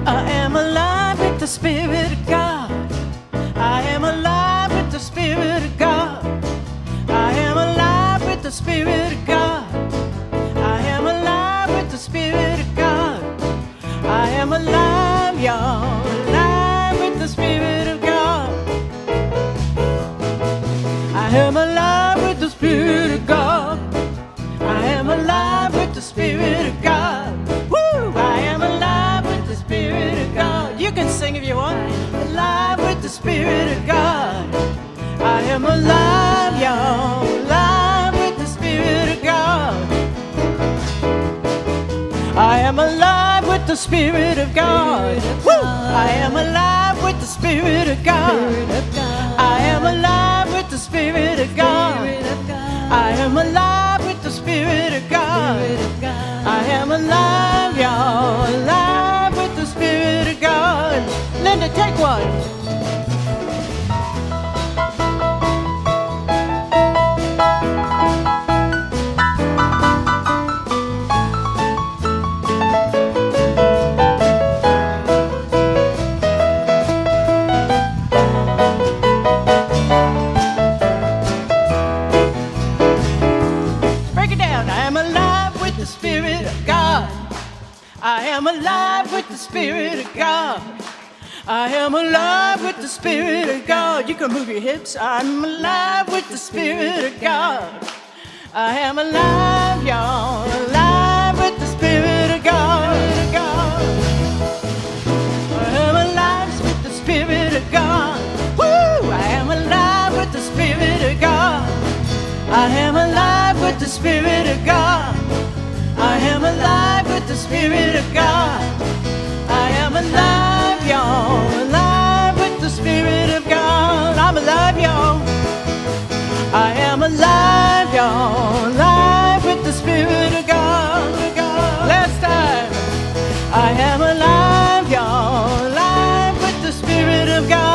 I am alive with the Spirit of God. I am alive with the Spirit of God. I am alive with the Spirit of God. I am alive with the Spirit of God. I am alive, y'all, alive with the Spirit of God. I am alive with the Spirit of God. I am alive with the Spirit of God. Woo! I am alive with the Spirit of God. You can sing if you want. Alive with the Spirit of God. I am alive, y'all, alive with the Spirit of God. I am alive with the Spirit of God. Woo! I am alive with the Spirit of God. I am alive with the Spirit of God. I am alive with the Spirit of God. I am alive, y'all, alive with the Spirit of God. Linda, take one. I am alive with the Spirit of God. I am alive with the Spirit of God. You can move your hips. I'm alive with the Spirit of God. I am alive, y'all, alive with the Spirit of God. I am alive with the Spirit of God. Woo! I am alive with the Spirit of God. I am alive with the Spirit of God. I am alive with the Spirit of God. I am alive, y'all, alive with the Spirit of God. I'm alive, y'all. I am alive, y'all, alive with the Spirit of God. Last time. I am alive, y'all, alive with the Spirit of God.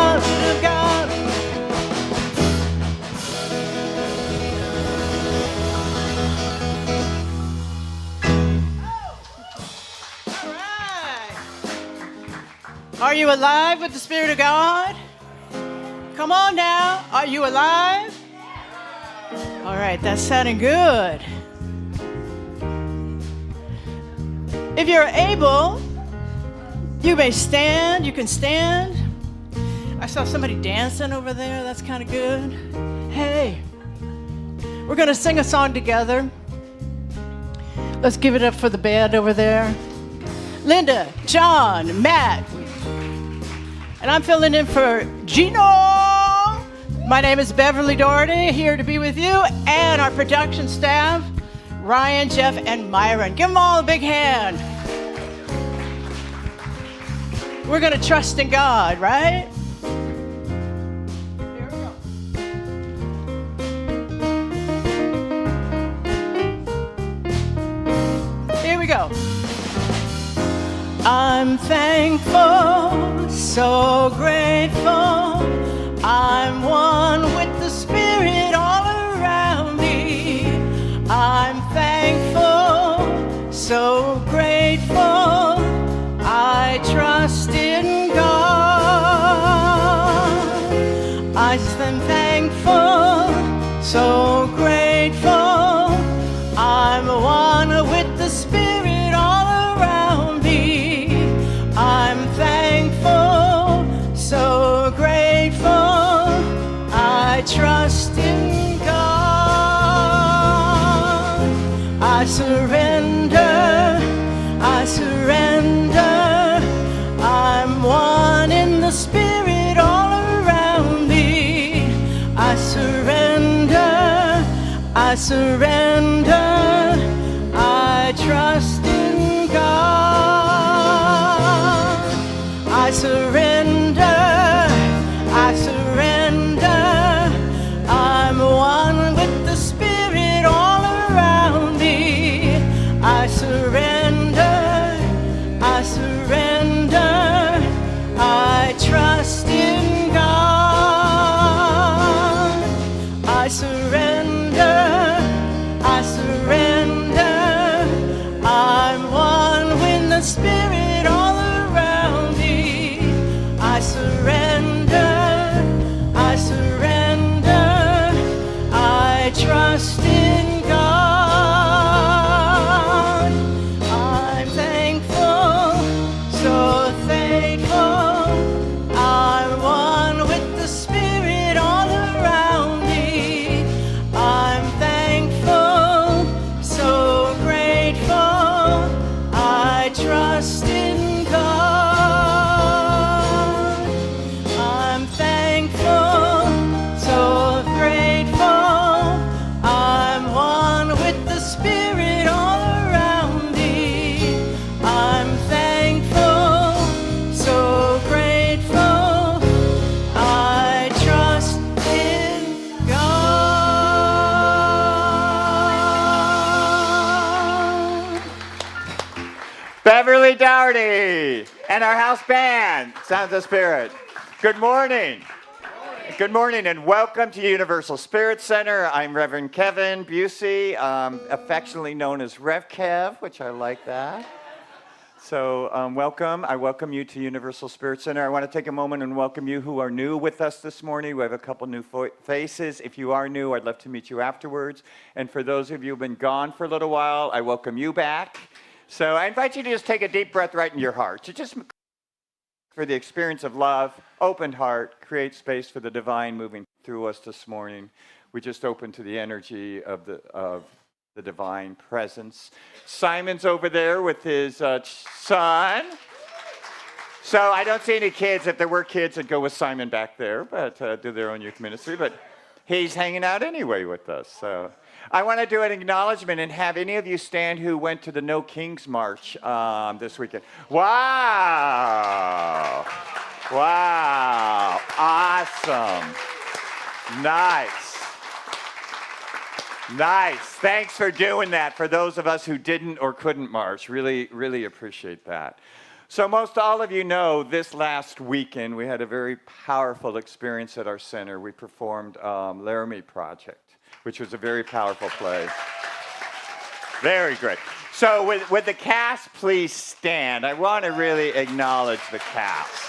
Are you alive with the Spirit of God? Come on now. Are you alive? All right, that's sounding good. If you're able, you may stand. You can stand. I saw somebody dancing over there. That's kind of good. Hey, we're going to sing a song together. Let's give it up for the band over there. Linda, John, Matt. And I'm filling in for Gino. My name is Beverly Doherty, here to be with you, and our production staff, Ryan, Jeff, and Myron. Give them all a big hand. We're going to trust in God, right? Here we go. Here we go. I'm thankful, so grateful. I'm one with the Spirit all around me. I'm thankful, so grateful. I trust in God. I'm thankful, so grateful. I'm one with the Spirit all around me. I'm thankful, so grateful. I trust in God. I surrender, I surrender. I'm one in the Spirit all around me. I surrender, I surrender. I trust in God. I surrender, I surrender. I'm one with the Spirit all around me. I surrender, I surrender. I trust in God. I surrender, I surrender. I'm one with the Spirit all around Beverly Dougherty and our house band, Sounds of Spirit. Good morning. Good morning and welcome to Universal Spirit Center. I'm Reverend Kevin Busey, affectionately known as Rev Kev, which I like that. So welcome. I welcome you to Universal Spirit Center. I want to take a moment and welcome you who are new with us this morning. We have a couple new faces. If you are new, I'd love to meet you afterwards. And for those of you who've been gone for a little while, I welcome you back. So I invite you to just take a deep breath right in your heart. To just for the experience of love, open heart, create space for the divine moving through us this morning. We just open to the energy of the divine presence. Simon's over there with his son. So I don't see any kids. If there were kids, I'd go with Simon back there, but do their own youth ministry. But he's hanging out anyway with us. So I want to do an acknowledgement and have any of you stand who went to the No Kings March this weekend. Wow. Wow. Awesome. Nice. Nice. Thanks for doing that. For those of us who didn't or couldn't march, really, really appreciate that. So most all of you know this last weekend we had a very powerful experience at our center. We performed Laramie Project, which was a very powerful play. Very great. So with the cast, please stand. I want to really acknowledge the cast.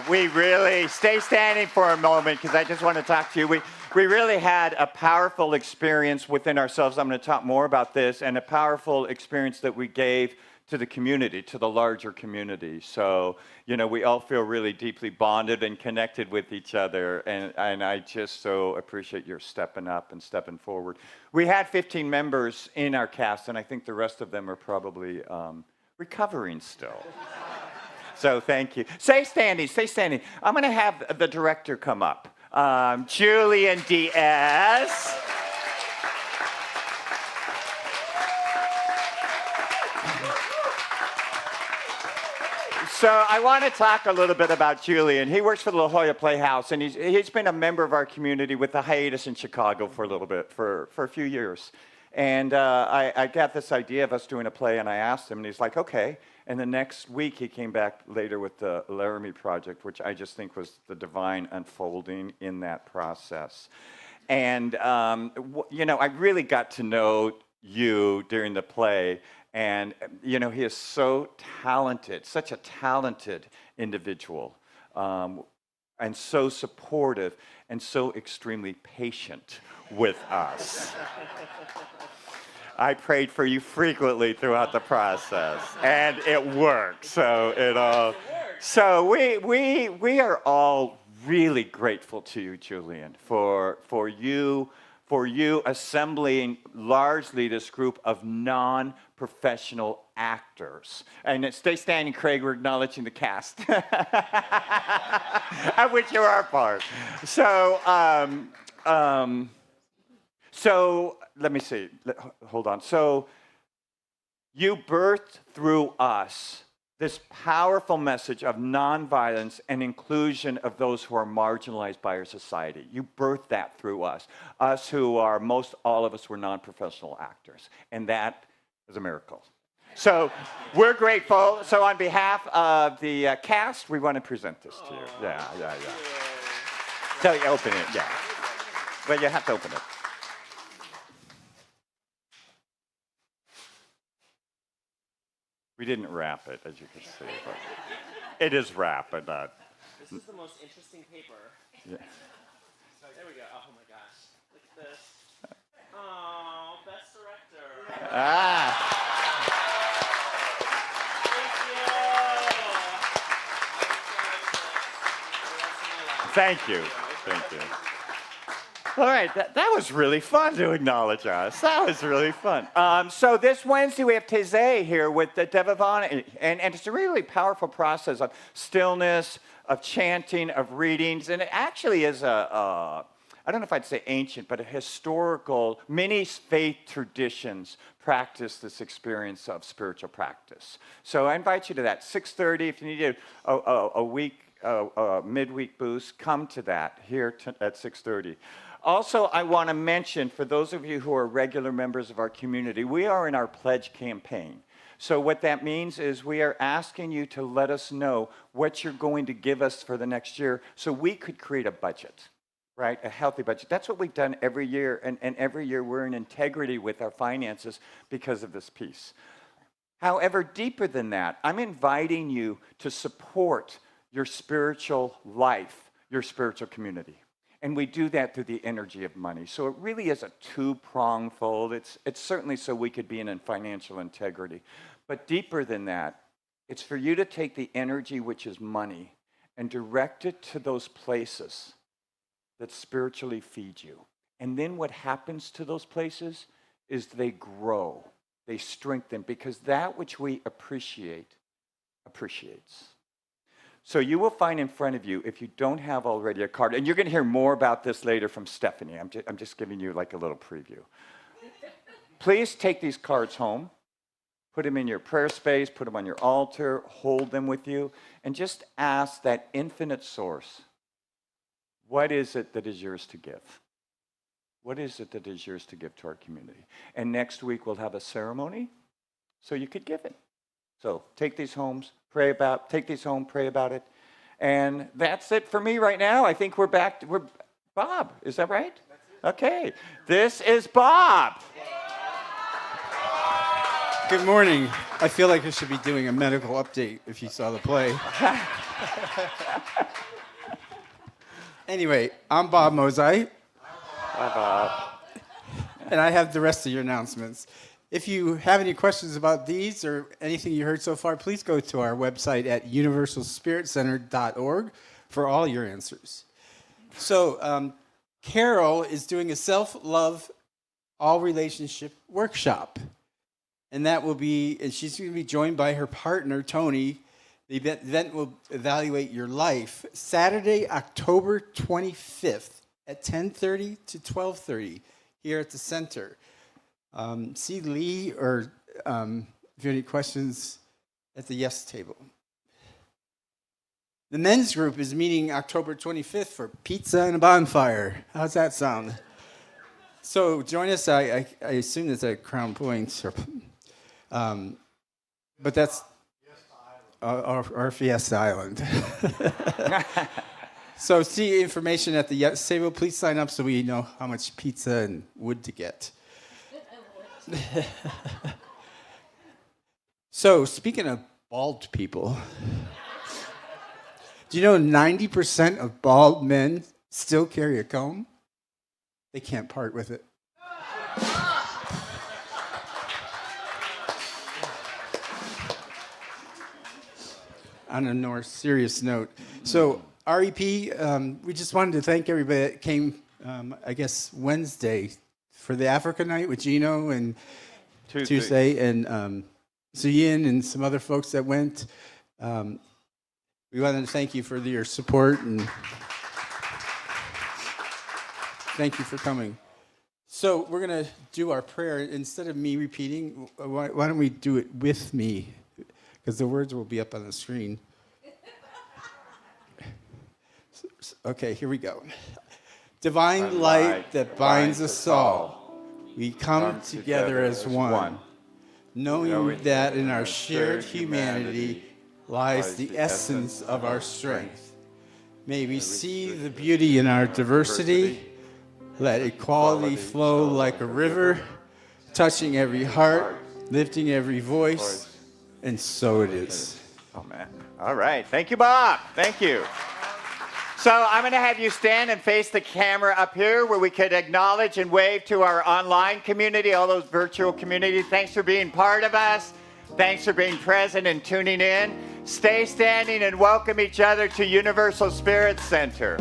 We really, stay standing for a moment because I just want to talk to you. We really had a powerful experience within ourselves. I'm going to talk more about this, and a powerful experience that we gave to the community, to the larger community. So, you know, we all feel really deeply bonded and connected with each other, and I just so appreciate your stepping up and stepping forward. We had 15 members in our cast, and I think the rest of them are probably recovering still. So thank you. Stay standing, stay standing. I'm going to have the director come up. Julian Diaz. So I want to talk a little bit about Julian. He works for the La Jolla Playhouse, and he's been a member of our community with the hiatus in Chicago for a little bit, for a few years. And I got this idea of us doing a play, and I asked him, and he's like, okay. And the next week, he came back later with the Laramie Project, which I just think was the divine unfolding in that process. And, you know, I really got to know you during the play. And, you know, he is so talented, such a talented individual, and so supportive and so extremely patient with us. I prayed for you frequently throughout the process, and it worked. So we are all really grateful to you, Julian, for you assembling largely this group of non-professional actors. And stay standing, Craig. We're acknowledging the cast, of which you are a part. So let me see. Hold on. So you birthed through us this powerful message of nonviolence and inclusion of those who are marginalized by our society. You birthed that through us. Us who are, all of us were non-professional actors. And that is a miracle. So we're grateful. So on behalf of the cast, we want to present this to you. Yeah. So you open it, yeah. Well, you have to open it. We didn't wrap it, as you can see. But it is wrapped, but not. This is the most interesting paper. Yeah. There we go. Oh my gosh. Look at this. Oh, best director. Thank you. Thank you. All right, that was really fun to acknowledge us. That was really fun. So this Wednesday we have Taizé here with the Devavana, and it's a really powerful process of stillness, of chanting, of readings, and it actually is I don't know if I'd say ancient, but a historical, many faith traditions practice this experience of spiritual practice. So I invite you to that, 6:30. If you need a midweek boost, come to that here at 6:30. Also, I want to mention, for those of you who are regular members of our community, we are in our pledge campaign. So what that means is we are asking you to let us know what you're going to give us for the next year so we could create a budget, right? A healthy budget. That's what we've done every year, and every year we're in integrity with our finances because of this piece. However, deeper than that, I'm inviting you to support your spiritual life, your spiritual community. And we do that through the energy of money. So it really is a two-pronged fold. It's certainly so we could be in financial integrity. But deeper than that, it's for you to take the energy, which is money, and direct it to those places that spiritually feed you. And then what happens to those places is they grow, they strengthen, because that which we appreciate appreciates. So you will find in front of you, if you don't have already a card, and you're going to hear more about this later from Stephanie. I'm just giving you like a little preview. Please take these cards home, put them in your prayer space, put them on your altar, hold them with you, and just ask that infinite source, what is it that is yours to give? What is it that is yours to give to our community? And next week we'll have a ceremony so you could give it. So take these homes, take these home, pray about it. And that's it for me right now. I think we're back. We're Bob, is that right? Okay. This is Bob. Good morning. I feel like I should be doing a medical update if you saw the play. Anyway, I'm Bob Mozai. Hi, Bob. And I have the rest of your announcements. If you have any questions about these or anything you heard so far, please go to our website at universalspiritcenter.org for all your answers. So Carol is doing a self-love, all-relationship workshop. And that will be, and she's going to be joined by her partner, Tony. The event will evaluate your life Saturday, October 25th at 10:30 to 12:30 here at the center. See Lee or if you have any questions at the yes table. The men's group is meeting October 25th for pizza and a bonfire. How's that sound? So join us. I assume it's at Crown Point. But that's our Fiesta Island. So see information at the yes table. Please sign up so we know how much pizza and wood to get. So, speaking of bald people, do you know 90% of bald men still carry a comb? They can't part with it. On a more serious note, so REP, we just wanted to thank everybody that came, I guess, Wednesday for the Africa night with Gino and Tuesday and Ziyin and some other folks that went. We wanted to thank you for your support and thank you for coming. So we're going to do our prayer. Instead of me repeating, why don't we do it with me? Because the words will be up on the screen. Okay, here we go. Divine light that binds us all, we come together as one, knowing that in our shared humanity lies the essence of our strength. May we see the beauty in our diversity. Let equality flow like a river, touching every heart, lifting every voice, and so it is. Oh, man. All right. Thank you, Bob. Thank you. So I'm going to have you stand and face the camera up here where we could acknowledge and wave to our online community, all those virtual communities. Thanks for being part of us. Thanks for being present and tuning in. Stay standing and welcome each other to Universal Spirit Center.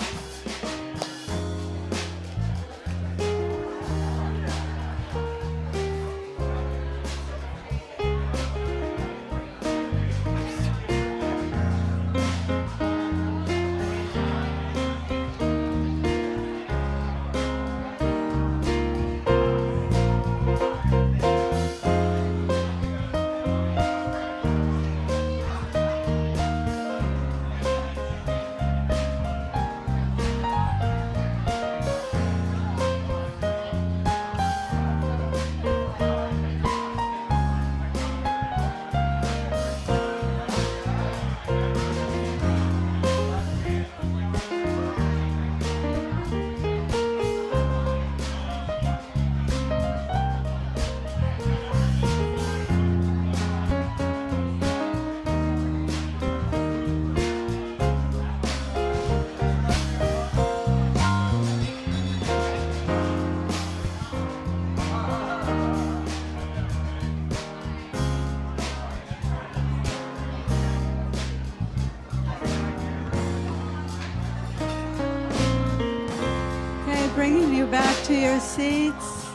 to your seats.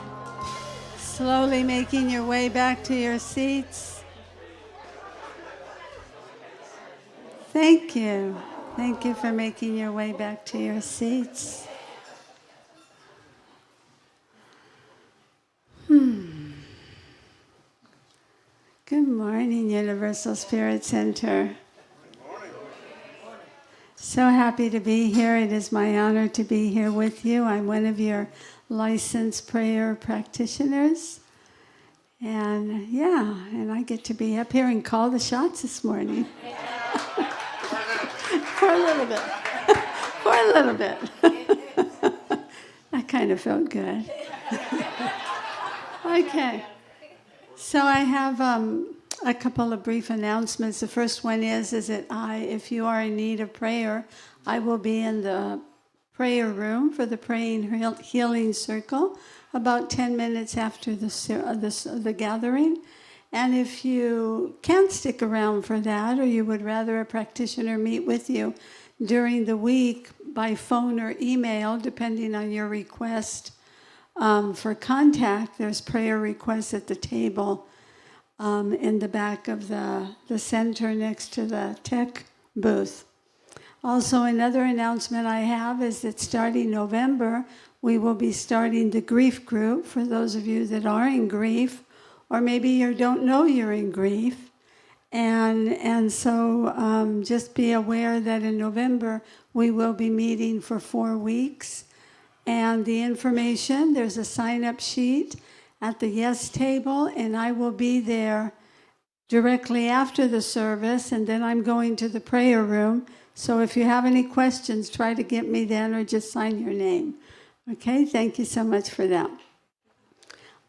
Slowly making your way back to your seats. Thank you. Thank you for making your way back to your seats. Good morning, Universal Spirit Center. So happy to be here. It is my honor to be here with you. I'm one of your licensed prayer practitioners. And and I get to be up here and call the shots this morning. For a little bit. For a little bit. That kind of felt good. Okay. So I have a couple of brief announcements. The first one is that if you are in need of prayer, I will be in the prayer room for the Praying Healing Circle about 10 minutes after the gathering. And if you can't stick around for that, or you would rather a practitioner meet with you during the week by phone or email, depending on your request for contact, there's prayer requests at the table in the back of the center next to the tech booth. Also, another announcement I have is that starting November, we will be starting the grief group for those of you that are in grief, or maybe you don't know you're in grief. And so just be aware that in November, we will be meeting for 4 weeks. And the information, there's a sign-up sheet at the Yes table, and I will be there directly after the service, and then I'm going to the prayer room. So if you have any questions, try to get me then, or just sign your name. Okay, thank you so much for that.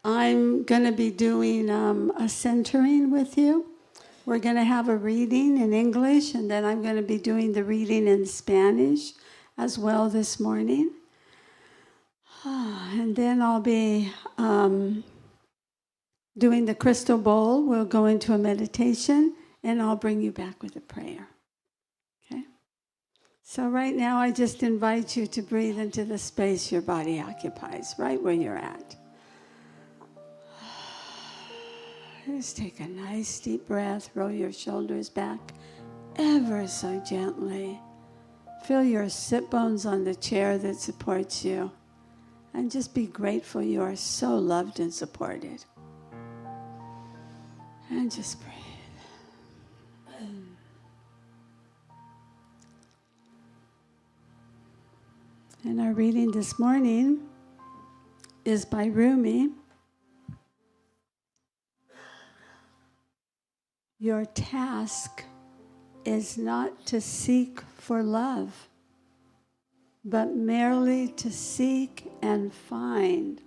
I'm going to be doing a centering with you. We're going to have a reading in English, and then I'm going to be doing the reading in Spanish as well this morning. And then I'll be doing the crystal bowl. We'll go into a meditation, and I'll bring you back with a prayer. Okay? So right now, I just invite you to breathe into the space your body occupies, right where you're at. Just take a nice deep breath. Roll your shoulders back ever so gently. Feel your sit bones on the chair that supports you. And just be grateful you are so loved and supported. And just breathe. And our reading this morning is by Rumi. Your task is not to seek for love, but merely to seek and find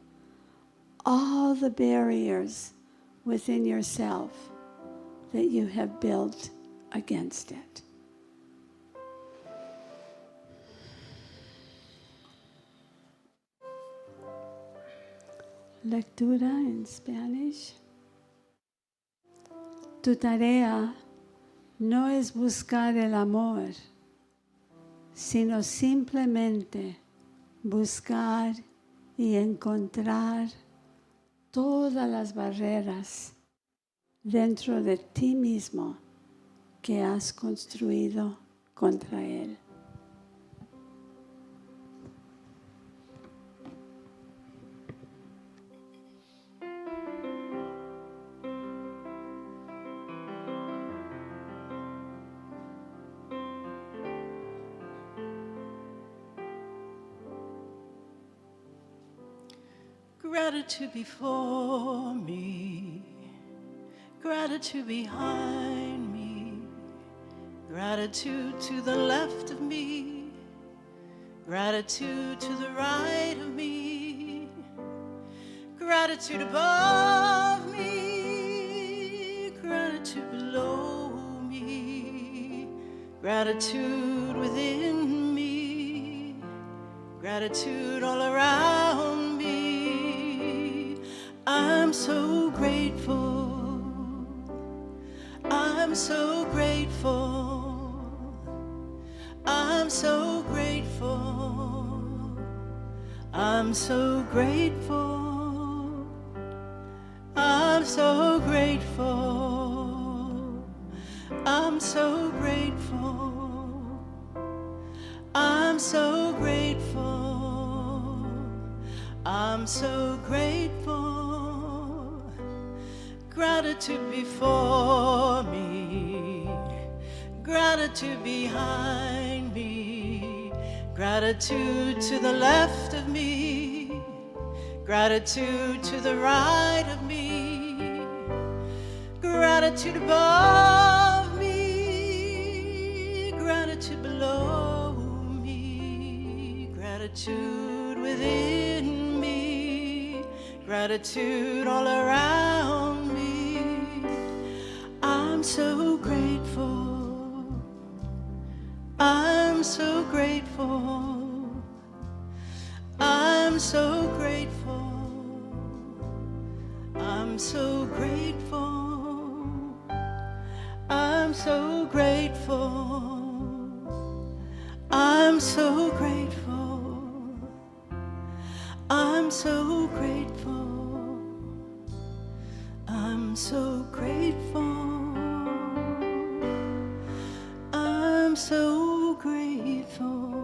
all the barriers within yourself that you have built against it. Lectura en Spanish. Tu tarea no es buscar el amor, sino simplemente buscar y encontrar todas las barreras dentro de ti mismo que has construido contra él. Gratitude before me, gratitude behind me, gratitude to the left of me, gratitude to the right of me, gratitude above me, gratitude below me, gratitude within me, gratitude all around me. I'm so grateful, I'm so grateful, I'm so grateful, I'm so grateful. I'm so grateful. I'm so grateful. I'm so grateful. I'm so grateful. Gratitude before me, gratitude behind me, gratitude to the left of me, gratitude to the right of me, gratitude above me, gratitude below me, gratitude within me, gratitude all around me. I'm so grateful. I'm so grateful. I'm so grateful. I'm so grateful. I'm so grateful. I'm so grateful. I'm so grateful. I'm so grateful. I'm so grateful.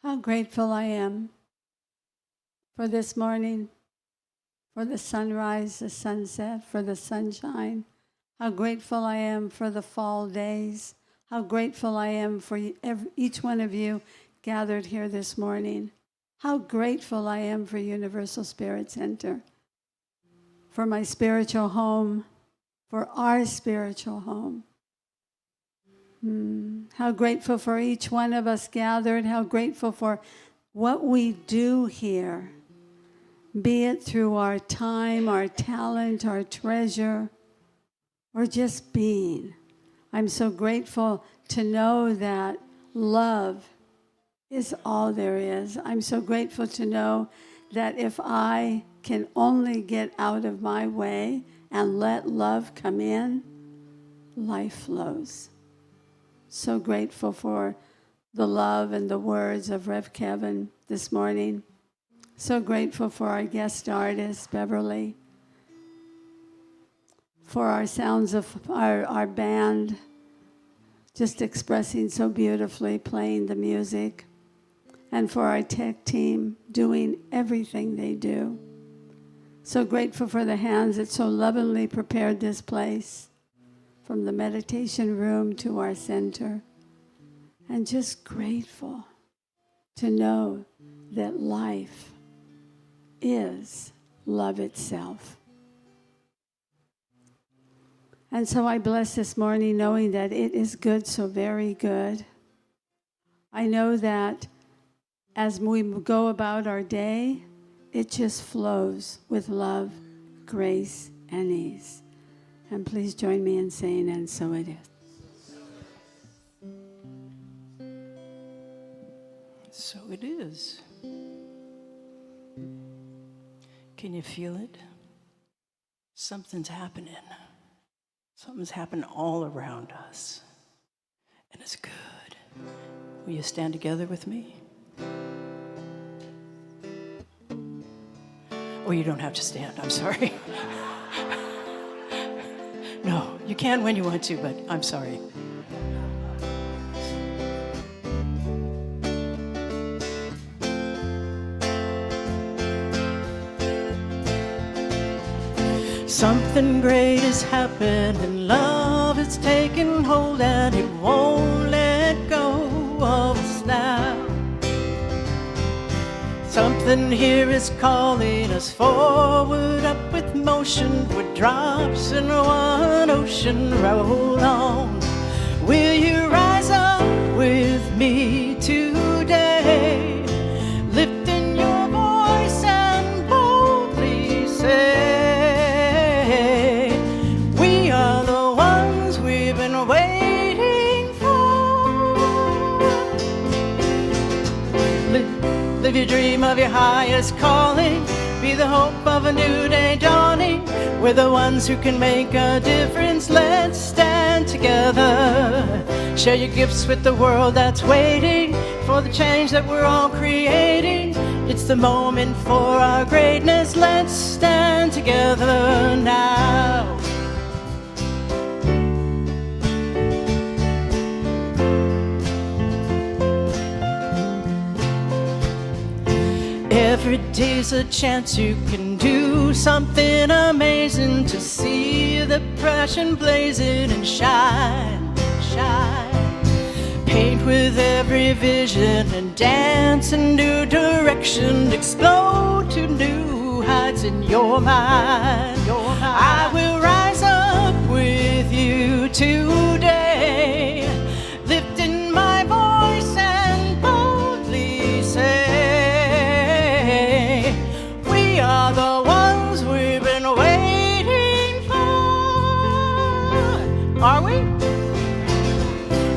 How grateful I am for this morning, for the sunrise, the sunset, for the sunshine. How grateful I am for the fall days. How grateful I am for each one of you gathered here this morning. How grateful I am for Universal Spirit Center, for my spiritual home, for our spiritual home. How grateful for each one of us gathered. How grateful for what we do here, be it through our time, our talent, our treasure, or just being. I'm so grateful to know that love is all there is. I'm so grateful to know that if I can only get out of my way and let love come in, life flows. So grateful for the love and the words of Rev Kevin this morning. So grateful for our guest artist, Beverly, for our sounds of our band, just expressing so beautifully, playing the music, and for our tech team doing everything they do. So grateful for the hands that so lovingly prepared this place, from the meditation room to our center, and just grateful to know that life is love itself. And so I bless this morning knowing that it is good, so very good. I know that as we go about our day, it just flows with love, grace, and ease. And please join me in saying, and so it is. So it is. Can you feel it? Something's happening. Something's happening all around us. And it's good. Will you stand together with me? Oh, you don't have to stand. I'm sorry. No, you can when you want to, but I'm sorry. Something great is happening, love is taking hold and it won't let go of us now. Something here is calling us forward, up with motion, we're drops in one ocean, roll on. Will you rise up with me today, lifting your voice and boldly say, live your dream of your highest calling. Be the hope of a new day dawning. We're the ones who can make a difference. Let's stand together. Share your gifts with the world that's waiting for the change that we're all creating. It's the moment for our greatness. Let's stand together now. Every day's a chance you can do something amazing, to see the passion blazing and shine, shine. Paint with every vision and dance in new direction. Explode to new heights in your mind. I will rise up with you today, lifting my voice and boldly say, are the ones we've been waiting for. Are we?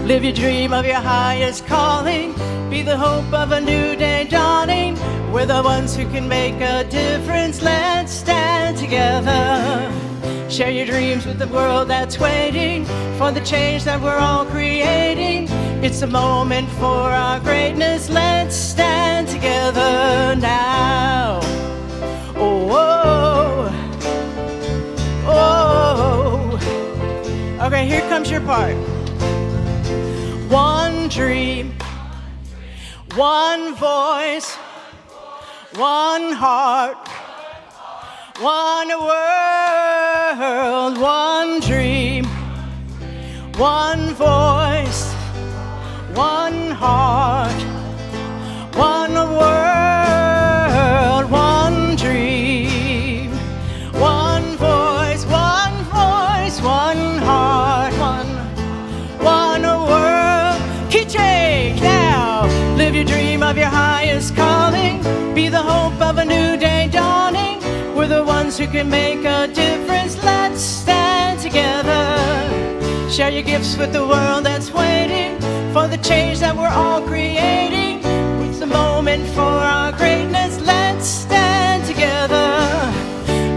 Live your dream of your highest calling. Be the hope of a new day dawning. We're the ones who can make a difference. Let's stand together. Share your dreams with the world that's waiting for the change that we're all creating. It's a moment for our greatness. Let's stand together now. Oh, oh, oh. Okay, here comes your part. One dream, one voice, one heart, one world. One dream, one voice, one heart, one world. One dream, one voice, one heart, one world. Key change now. Live your dream of your highest calling. Be the hope of a new day dawning. We're the ones who can make a difference. Let's stand together. Share your gifts with the world that's waiting for the change that we're all creating. It's the moment for our greatness. Let's stand together.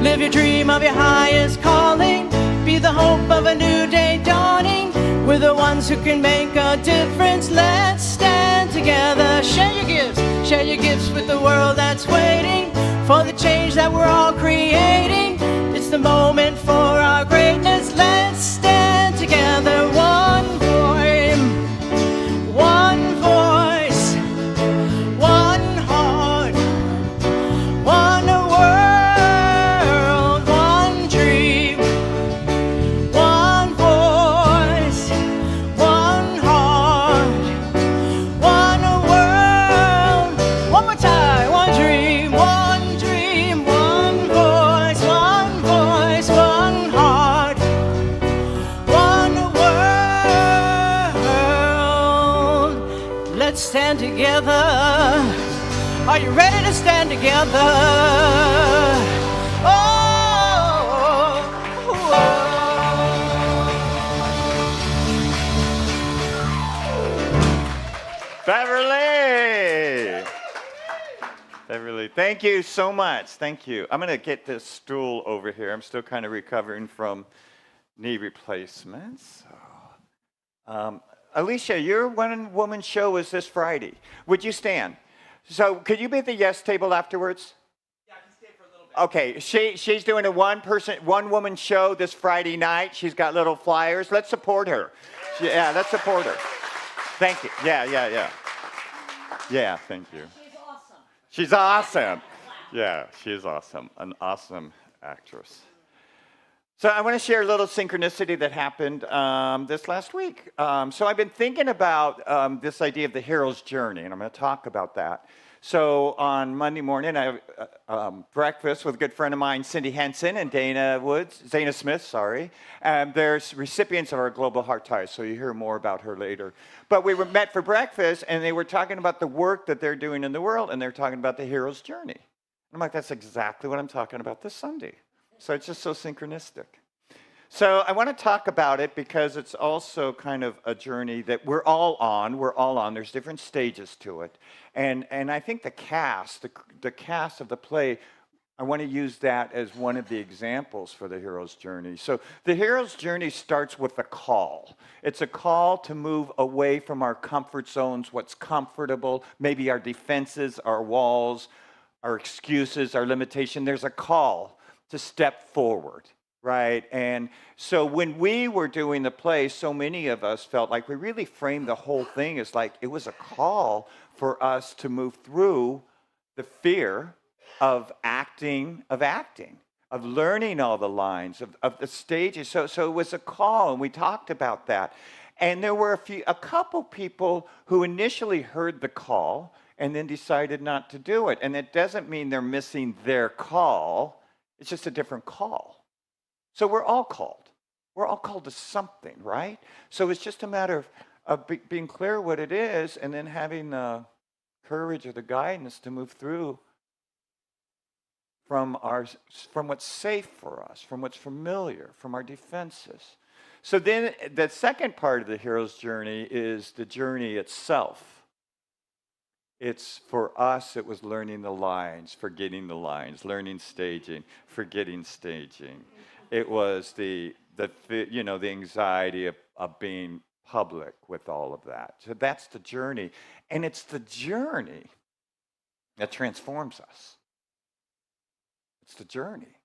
Live your dream of your highest calling. Be the hope of a new day dawning. We're the ones who can make a difference. Let's stand together. Share your gifts with the world that's waiting for the change that we're all creating. It's the moment for our greatness. Let's stand together. One voice, one heart, one world, one dream. One voice, one heart, one world. One more time. One dream, one voice, one heart, one world. Let's stand together. Are you ready to stand together? Oh. Beverly, thank you so much. Thank you. I'm going to get this stool over here. I'm still kind of recovering from knee replacements. Alicia, your one-woman show is this Friday. Would you stand? So could you be at the yes table afterwards? Yeah, I can stay for a little bit. Okay, she's doing a one-woman show this Friday night. She's got little flyers. Let's support her. Yeah, let's support her. Thank you. Yeah. Yeah, thank you. She's awesome. Yeah, she is awesome. An awesome actress. So I want to share a little synchronicity that happened this last week. So I've been thinking about this idea of the hero's journey, and I'm going to talk about that. So on Monday morning, I have breakfast with a good friend of mine, Cindy Henson, and Zana Smith, sorry. They're recipients of our Global Heart Ties, so you hear more about her later. But we met for breakfast, and they were talking about the work that they're doing in the world, and they're talking about the hero's journey. I'm like, that's exactly what I'm talking about this Sunday. So it's just so synchronistic. So I want to talk about it because it's also kind of a journey that we're all on. There's different stages to it. And I think the cast of the play, I want to use that as one of the examples for the hero's journey. So the hero's journey starts with a call. It's a call to move away from our comfort zones, what's comfortable, maybe our defenses, our walls, our excuses, our limitation. There's a call to step forward, right? And so when we were doing the play, so many of us felt like we really framed the whole thing as like it was a call for us to move through the fear of acting, of learning all the lines, of the stages. So it was a call, and we talked about that. And there were a couple people who initially heard the call and then decided not to do it. And it doesn't mean they're missing their call. It's just a different call. So we're all called. We're all called to something, right? So it's just a matter of being clear what it is and then having the courage or the guidance to move through from what's safe for us, from what's familiar, from our defenses. So then the second part of the hero's journey is the journey itself. It's for us, it was learning the lines, forgetting the lines, learning staging, forgetting staging. It was the anxiety of being public with all of that. So that's the journey. And it's the journey that transforms us. It's the journey.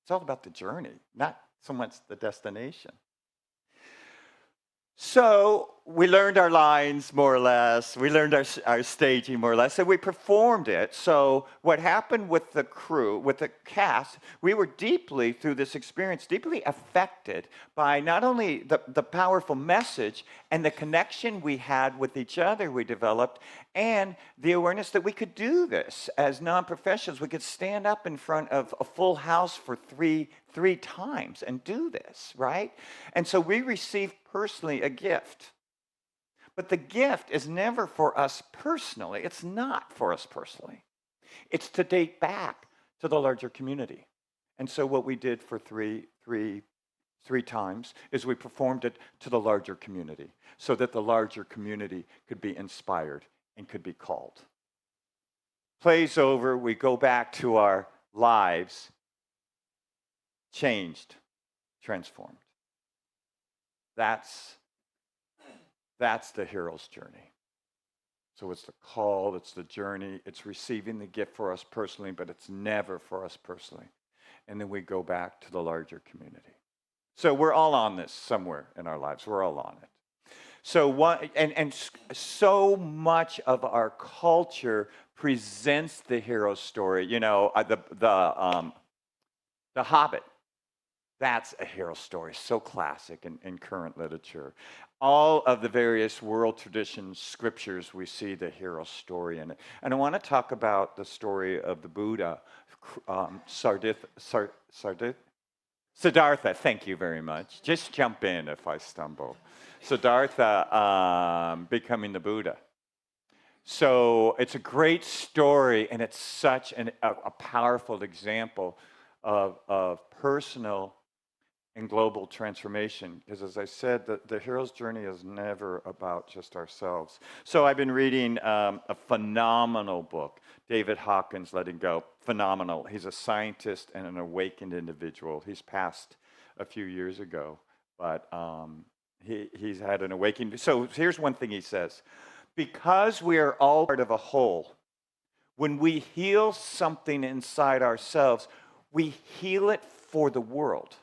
It's all about the journey, not so much the destination. So we learned our lines more or less. We learned our staging more or less. So we performed it. So what happened with the crew, with the cast, we were deeply, through this experience, deeply affected by not only the powerful message and the connection we had with each other we developed, and the awareness that we could do this as non-professionals. We could stand up in front of a full house for three times and do this, right? And so we received personally a gift. But the gift is never for us personally. It's not for us personally. It's to date back to the larger community. And so what we did for three times is we performed it to the larger community so that the larger community could be inspired and could be called. Play's over, we go back to our lives, changed, transformed. That's the hero's journey. So it's the call, it's the journey, it's receiving the gift for us personally, but it's never for us personally. And then we go back to the larger community. So we're all on this somewhere in our lives. We're all on it. So so much of our culture presents the hero story. You know, the Hobbit. That's a hero story, so classic in current literature. All of the various world traditions, scriptures, we see the hero story in it. And I want to talk about the story of the Buddha, Siddhartha, thank you very much. Just jump in if I stumble. Siddhartha becoming the Buddha. So it's a great story, and it's such a powerful example of personal and global transformation. Because as I said, the hero's journey is never about just ourselves. So I've been reading a phenomenal book, David Hawkins, Letting Go. Phenomenal. He's a scientist and an awakened individual. He's passed a few years ago, but he's had an awakening. So here's one thing he says. Because we are all part of a whole, when we heal something inside ourselves, we heal it for the world.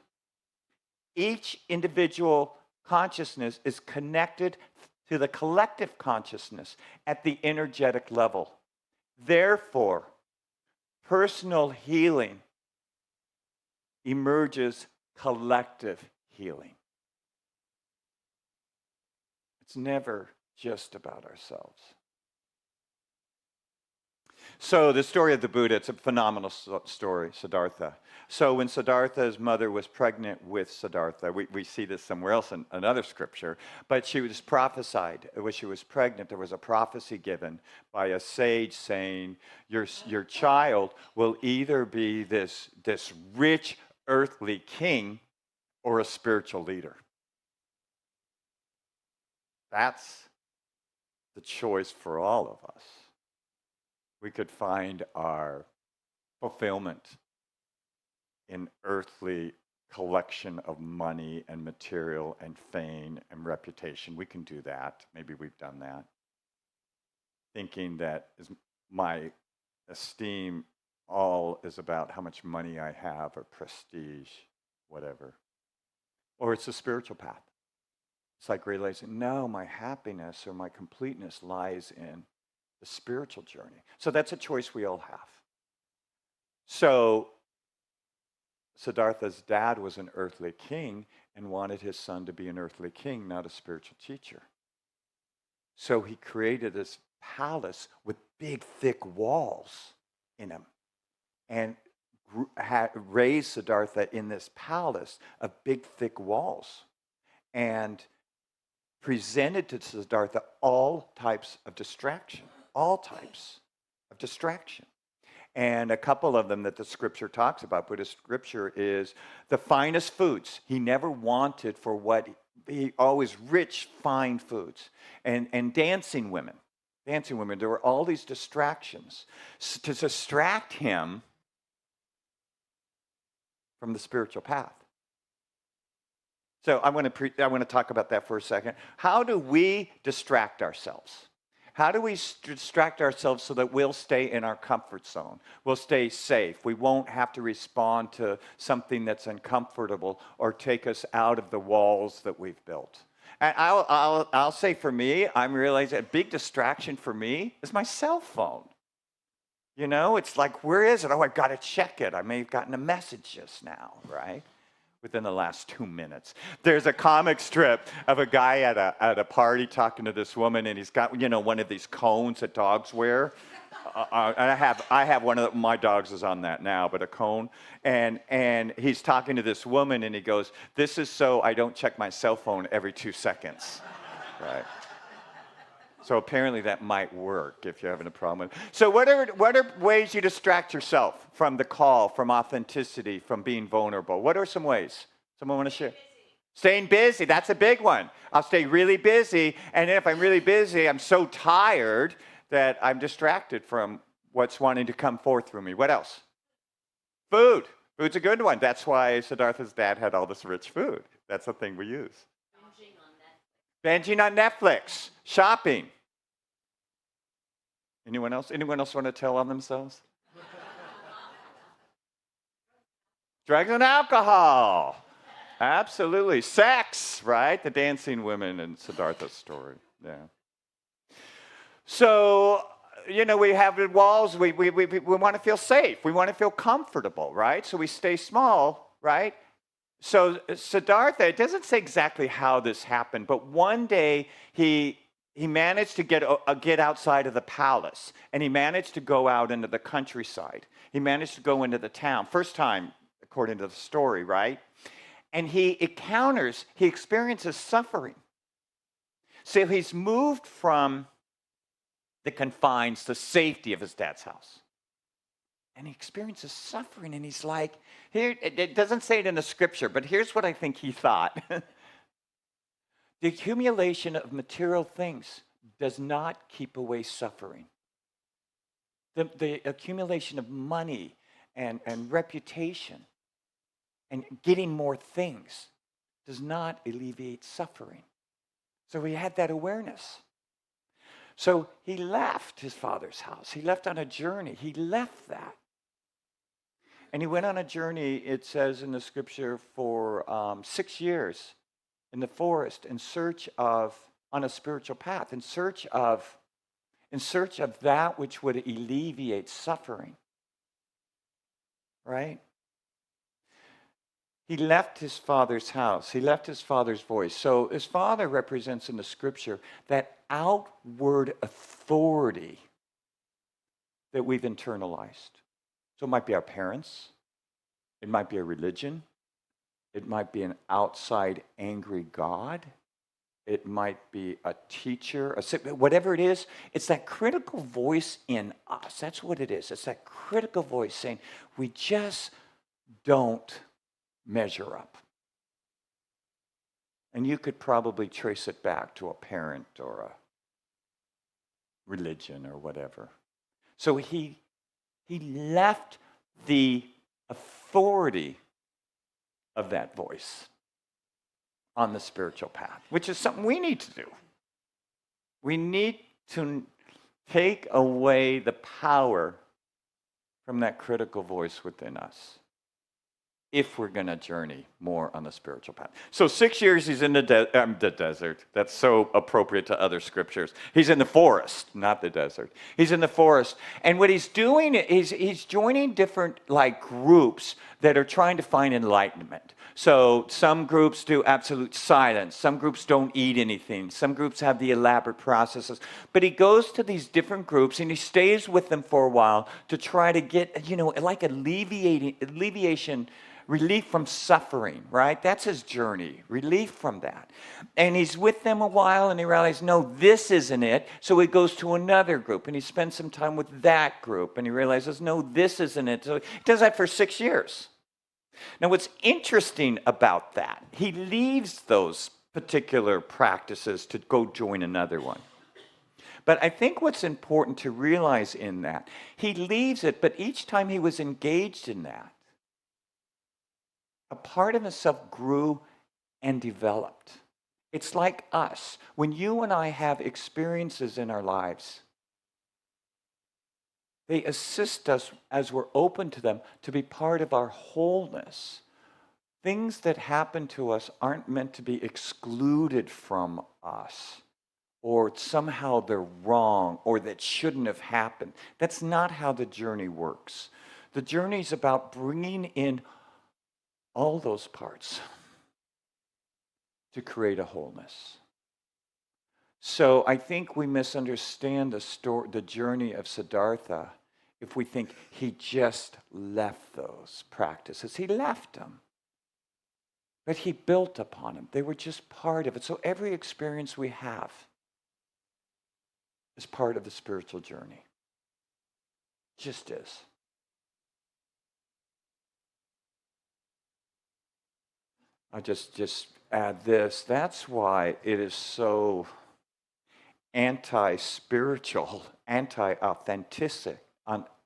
Each individual consciousness is connected to the collective consciousness at the energetic level. Therefore, personal healing emerges collective healing. It's never just about ourselves. So the story of the Buddha, it's a phenomenal story, Siddhartha. So when Siddhartha's mother was pregnant with Siddhartha, we see this somewhere else in another scripture, but she was prophesied. When she was pregnant, there was a prophecy given by a sage saying, your child will either be this rich earthly king or a spiritual leader. That's the choice for all of us. We could find our fulfillment in earthly collection of money and material and fame and reputation. We can do that. Maybe we've done that. Thinking that is my esteem all is about how much money I have or prestige, whatever. Or it's a spiritual path. It's like realizing, no, my happiness or my completeness lies in the spiritual journey. So that's a choice we all have. So Siddhartha's dad was an earthly king and wanted his son to be an earthly king, not a spiritual teacher. So he created this palace with big, thick walls in him and raised Siddhartha in this palace of big, thick walls and presented to Siddhartha all types of distraction. All types of distraction. And a couple of them that the scripture talks about, Buddhist scripture, is the finest foods. He never wanted for what he always rich, fine foods. And dancing women. Dancing women. There were all these distractions to distract him from the spiritual path. So I want to talk about that for a second. How do we distract ourselves? How do we distract ourselves so that we'll stay in our comfort zone? We'll stay safe. We won't have to respond to something that's uncomfortable or take us out of the walls that we've built. And I'll say for me, I'm realizing a big distraction for me is my cell phone. You know, it's like, where is it? Oh, I've got to check it. I may have gotten a message just now, right? Within the last 2 minutes. There's a comic strip of a guy at a party talking to this woman, and he's got, you know, one of these cones that dogs wear. And I have one of my dogs is on that now, but a cone. And he's talking to this woman, and he goes, "This is so I don't check my cell phone every 2 seconds." Right? So apparently that might work if you're having a problem. So what are ways you distract yourself from the call, from authenticity, from being vulnerable? What are some ways? Someone want to share? Staying busy, that's a big one. I'll stay really busy, and if I'm really busy, I'm so tired that I'm distracted from what's wanting to come forth through me. What else? Food. Food's a good one. That's why Siddhartha's dad had all this rich food. That's the thing we use. Binging on Netflix. Shopping. Anyone else? Anyone else want to tell on themselves? Drugs and alcohol. Absolutely. Sex, right? The dancing women in Siddhartha's story. Yeah. So, we have the walls. We want to feel safe. We want to feel comfortable, right? So we stay small, right? So Siddhartha, it doesn't say exactly how this happened, but one day he managed to get outside of the palace, and he managed to go out into the countryside. He managed to go into the town. First time, according to the story, right? And he experiences suffering. So he's moved from the confines, the safety of his dad's house. And he experiences suffering, and he's like, here, it doesn't say it in the scripture, but here's what I think he thought. The accumulation of material things does not keep away suffering. The accumulation of money and reputation and getting more things does not alleviate suffering. So he had that awareness. So he left his father's house. He left on a journey. He left that. And he went on a journey, it says in the scripture, for 6 years in the forest on a spiritual path, in search of that which would alleviate suffering. Right? He left his father's house. He left his father's voice. So his father represents in the scripture that outward authority that we've internalized. So it might be our parents. It might be a religion. It might be an outside angry God. It might be a teacher, whatever it is. It's that critical voice in us. That's what it is. It's that critical voice saying, we just don't measure up. And you could probably trace it back to a parent or a religion or whatever. So he left the authority of that voice on the spiritual path, which is something we need to do. We need to take away the power from that critical voice within us if we're going to journey more on the spiritual path. So 6 years he's in the desert. That's so appropriate to other scriptures. He's in the forest, not the desert. He's in the forest. And what he's doing is he's joining different groups that are trying to find enlightenment. So some groups do absolute silence. Some groups don't eat anything. Some groups have the elaborate processes. But he goes to these different groups and he stays with them for a while to try to get, like alleviation, relief from suffering, right? That's his journey, relief from that. And he's with them a while and he realizes, no, this isn't it. So he goes to another group and he spends some time with that group and he realizes, no, this isn't it. So he does that for 6 years. Now, what's interesting about that, he leaves those particular practices to go join another one. But I think what's important to realize in that, he leaves it, but each time he was engaged in that, a part of himself grew and developed. It's like us. When you and I have experiences in our lives, they assist us as we're open to them to be part of our wholeness. Things that happen to us aren't meant to be excluded from us, or somehow they're wrong, or that shouldn't have happened. That's not how the journey works. The journey is about bringing in all those parts to create a wholeness. So I think we misunderstand the journey of Siddhartha if we think he just left those practices. He left them, but he built upon them. They were just part of it. So every experience we have is part of the spiritual journey. Just is. I'll just add this. That's why it is so anti-spiritual,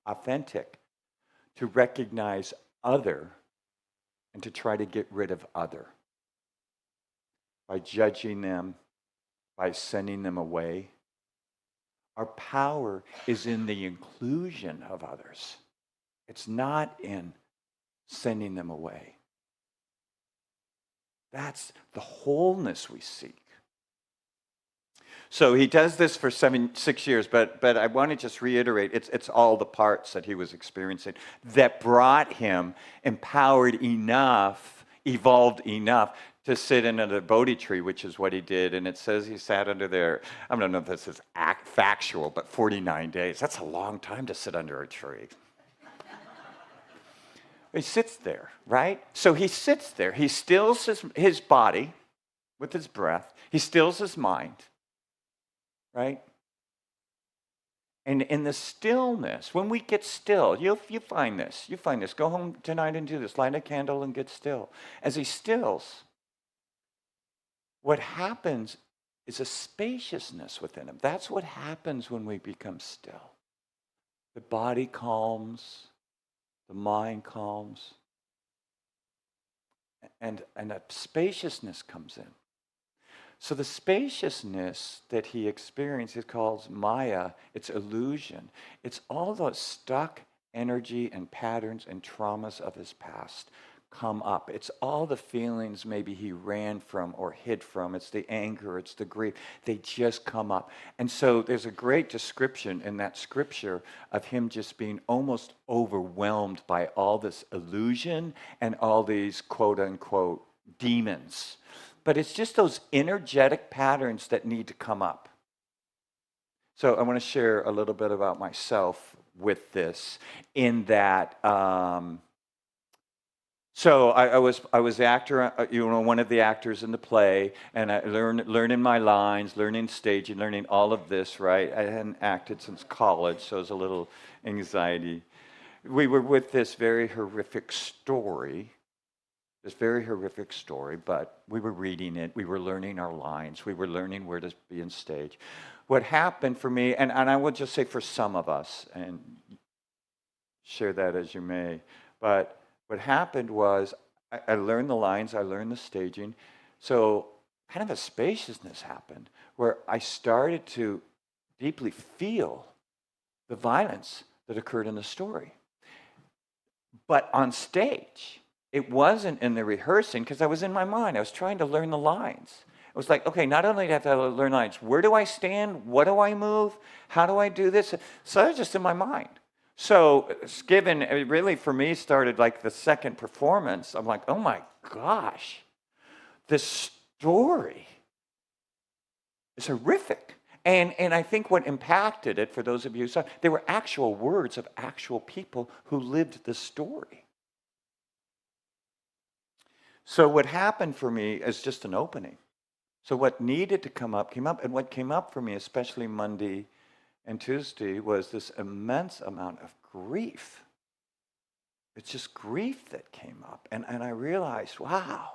authentic to recognize other and to try to get rid of other. By judging them, by sending them away, Our power is in the inclusion of others. It's not in sending them away. That's the wholeness we seek. So he does this for 6 years, but I want to just reiterate, it's all the parts that he was experiencing that brought him empowered enough, evolved enough to sit under the Bodhi tree, which is what he did. And it says he sat under there, I don't know if this is factual, but 49 days. That's a long time to sit under a tree. He sits there, right? So he sits there. He stills his body with his breath. He stills his mind, right? And in the stillness, when we get still, you find this. You find this. Go home tonight and do this. Light a candle and get still. As he stills, what happens is a spaciousness within him. That's what happens when we become still. The body calms. The mind calms, and a spaciousness comes in. So the spaciousness that he experiences calls Maya, it's illusion. It's all those stuck energy and patterns and traumas of his past come up. It's all the feelings maybe he ran from or hid from. It's the anger, it's the grief. They just come up. And so there's a great description in that scripture of him just being almost overwhelmed by all this illusion and all these quote unquote demons. But it's just those energetic patterns that need to come up. So I want to share a little bit about myself with this in that so I was actor, one of the actors in the play, and I learning my lines, learning staging, learning all of this, right? I hadn't acted since college, so it was a little anxiety. We were with this very horrific story, but we were reading it, we were learning our lines, we were learning where to be in stage. What happened for me, and I will just say for some of us, and share that as you may, but what happened was I learned the lines, I learned the staging, so kind of a spaciousness happened where I started to deeply feel the violence that occurred in the story. But on stage, it wasn't in the rehearsing because I was in my mind. I was trying to learn the lines. It was like, okay, not only do I have to learn lines, where do I stand? What do I move? How do I do this? So I was just in my mind. So given, it really for me started like the second performance. I'm like, oh my gosh, this story is horrific. And I think what impacted it, for those of you who saw, there were actual words of actual people who lived the story. So what happened for me is just an opening. So what needed to come up came up. And what came up for me, especially Monday and Tuesday, was this immense amount of grief. It's just grief that came up. And I realized, wow,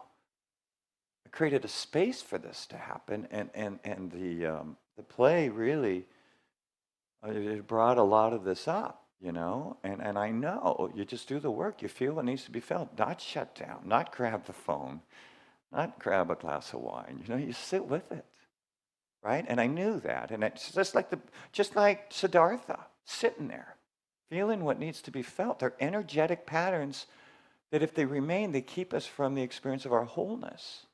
I created a space for this to happen. And the play really, it brought a lot of this up, and I know you just do the work. You feel what needs to be felt. Not shut down, not grab the phone, not grab a glass of wine. You sit with it. Right? And I knew that. And it's just like Siddhartha, sitting there, feeling what needs to be felt. They're energetic patterns that if they remain, they keep us from the experience of our wholeness.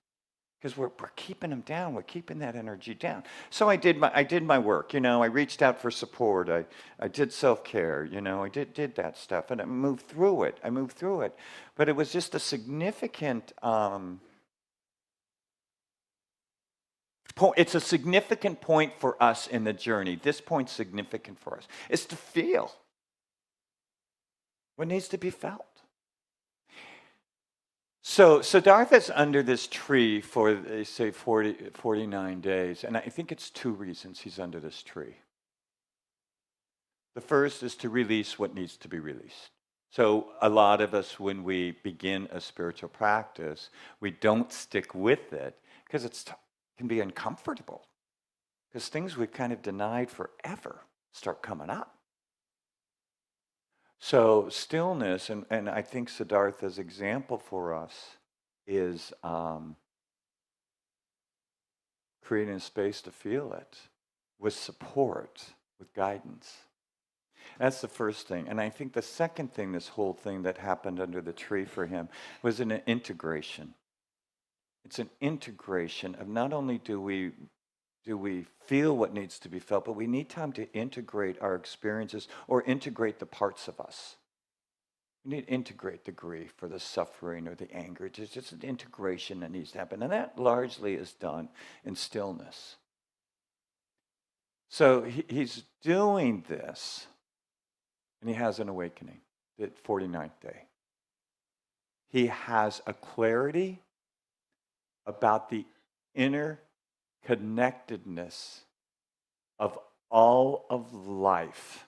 Because we're keeping them down. We're keeping that energy down. So I did my work. I reached out for support. I did self-care. I did that stuff. And I moved through it. But it was just a significant... It's a significant point for us in the journey. This point's significant for us. It's to feel what needs to be felt. So Siddhartha's under this tree for, they say, 49 days. And I think it's two reasons he's under this tree. The first is to release what needs to be released. So a lot of us, when we begin a spiritual practice, we don't stick with it because it can be uncomfortable. Because things we've kind of denied forever start coming up. So stillness, and I think Siddhartha's example for us is creating a space to feel it with support with guidance. That's the first thing. And I think the second thing, this whole thing that happened under the tree for him, was an integration. It's an integration of not only do we feel what needs to be felt, but we need time to integrate our experiences or integrate the parts of us. We need to integrate the grief or the suffering or the anger. It's just an integration that needs to happen. And that largely is done in stillness. So he's doing this, and he has an awakening the 49th day. He has a clarity about the inner connectedness of all of life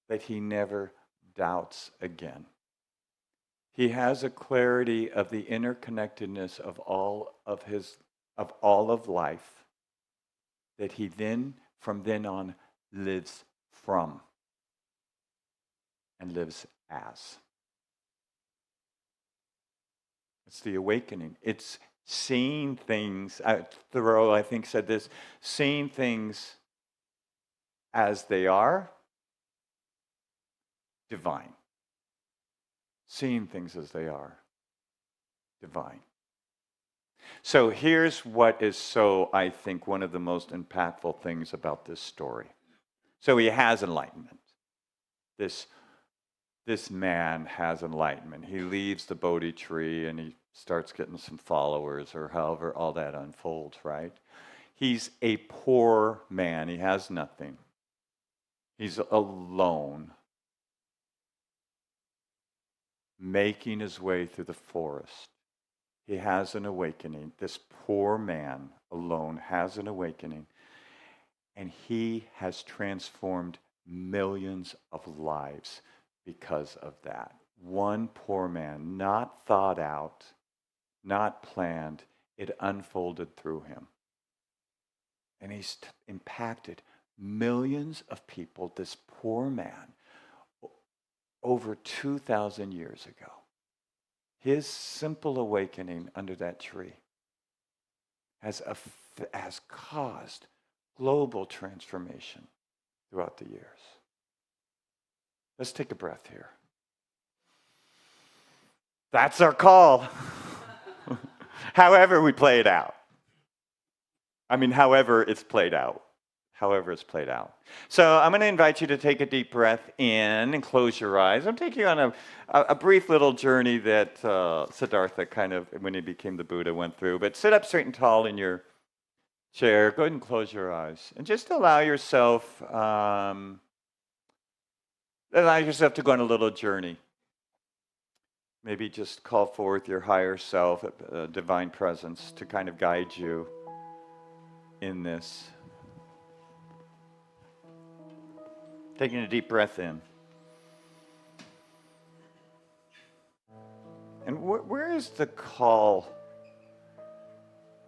that he never doubts again. He has a clarity of the interconnectedness of all of life that he then, from then on, lives from and lives as. It's the awakening. It's seeing things. Thoreau, I think, said this: seeing things as they are, divine. Seeing things as they are, divine. So here's what is so, I think, one of the most impactful things about this story. So he has enlightenment. This man has enlightenment. He leaves the Bodhi tree and he starts getting some followers, or however all that unfolds, right? He's a poor man. He has nothing. He's alone, making his way through the forest. He has an awakening. This poor man alone has an awakening, and he has transformed millions of lives because of that. One poor man, not thought out, not planned, it unfolded through him. And he's impacted millions of people, this poor man, over 2,000 years ago. His simple awakening under that tree has caused global transformation throughout the years. Let's take a breath here. That's our call. However we play it out. However it's played out. However it's played out. So I'm going to invite you to take a deep breath in and close your eyes. I'm taking you on a brief little journey that Siddhartha kind of, when he became the Buddha, went through. But sit up straight and tall in your chair. Go ahead and close your eyes. And just allow yourself to go on a little journey. Maybe just call forth your higher self, divine presence, to kind of guide you in this. Taking a deep breath in. And where is the call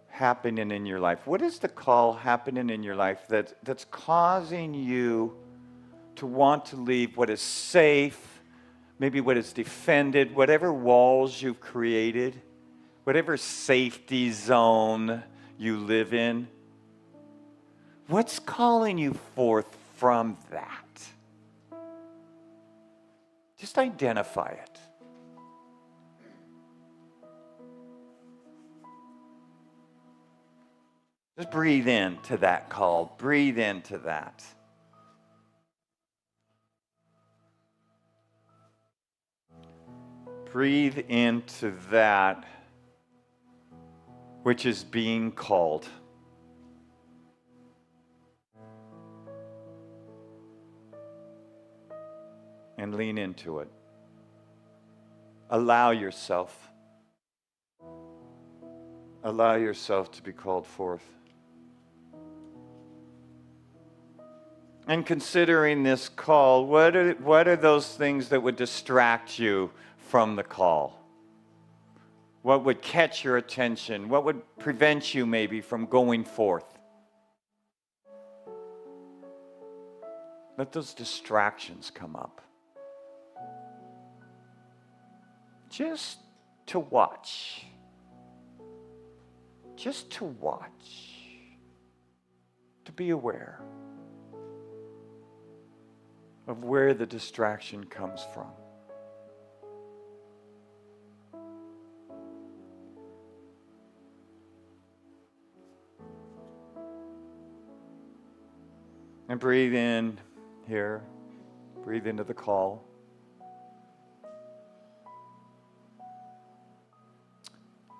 happening in your life? What is the call happening in your life that's causing you to want to leave what is safe, maybe what is defended, whatever walls you've created, whatever safety zone you live in? What's calling you forth from that? Just identify it. Just breathe into that call. Breathe into that. Breathe into that which is being called. And lean into it. Allow yourself to be called forth. And considering this call, what are those things that would distract you from the call? What would catch your attention? What would prevent you maybe from going forth? Let those distractions come up. Just to watch. Just to watch. To be aware. of where the distraction comes from. And breathe in here. Breathe into the call.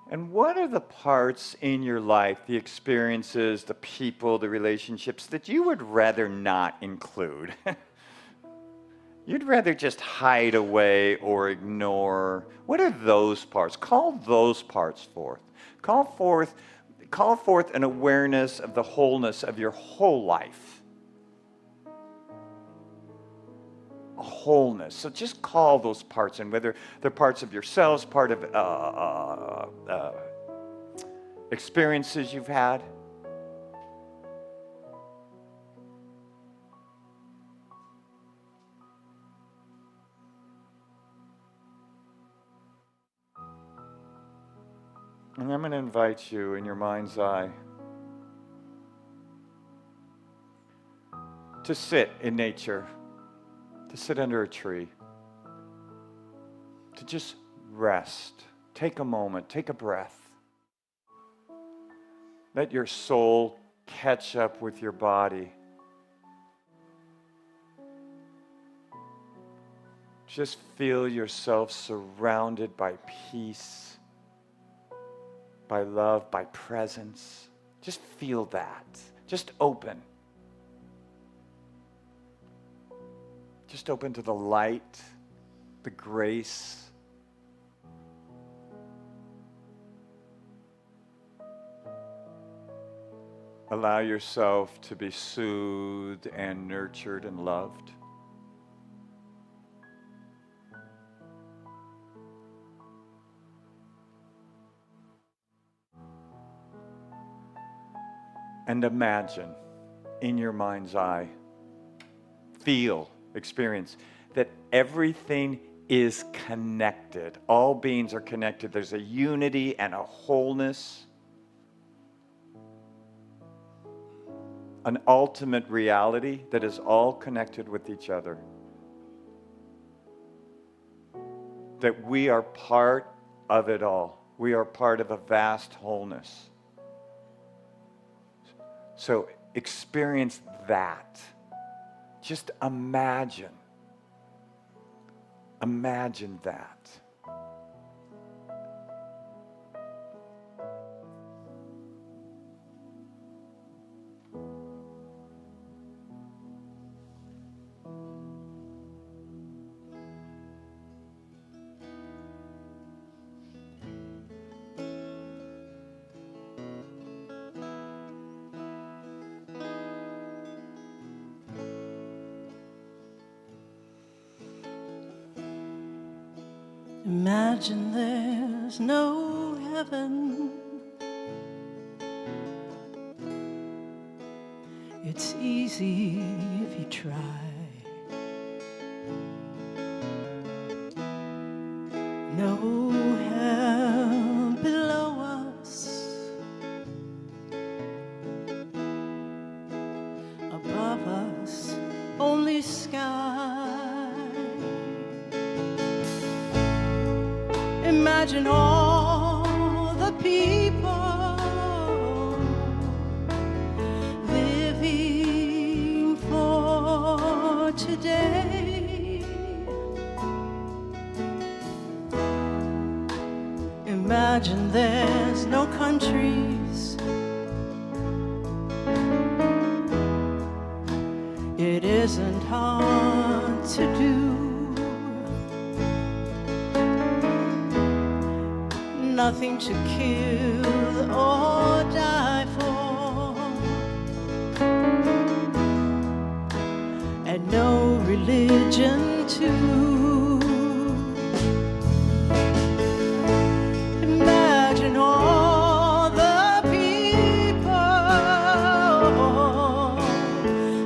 And what are the parts in your life, the experiences, the people, the relationships that you would rather not include? You'd rather just hide away or ignore. What are those parts? Call those parts forth. Call forth an awareness of the wholeness of your whole life. A wholeness. So just call those parts in, whether they're parts of yourselves, part of experiences you've had. And I'm going to invite you in your mind's eye to sit in nature, to sit under a tree, to just rest. Take a moment, take a breath. Let your soul catch up with your body. Just feel yourself surrounded by peace, by love, by presence. Just feel that. Just open. Just open to the light, the grace. Allow yourself to be soothed and nurtured and loved. And imagine in your mind's eye, feel, experience that everything is connected. All beings are connected. There's a unity and a wholeness, an ultimate reality that is all connected with each other. That we are part of it all. We are part of a vast wholeness. So experience that. Just imagine. Imagine that. Imagine there's no heaven. It's easy if you try. No hell below us. Above us, only sky. Imagine all the people living for today. Imagine there's no countries. It isn't hard to do. Nothing to kill or die for, and no religion too. Imagine all the people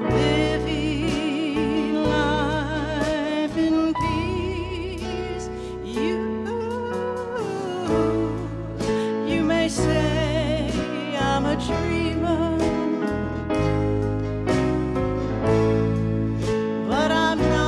living life in peace. You may say I'm a dreamer, but I'm not.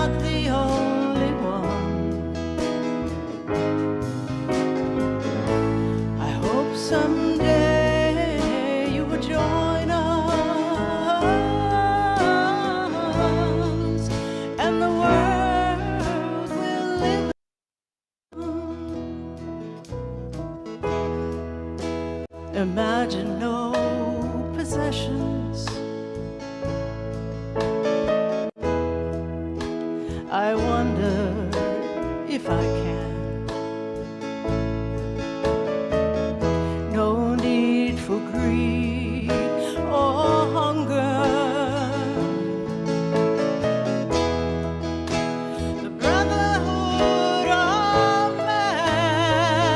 I wonder if I can. No need for greed or hunger. The brotherhood of man.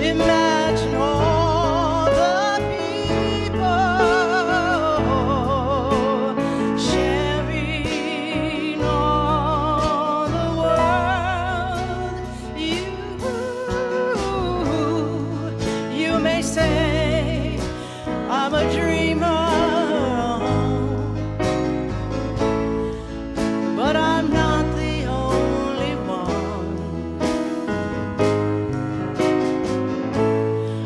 Imagine all the people sharing all the world. You may say I'm a dreamer, but I'm not the only one.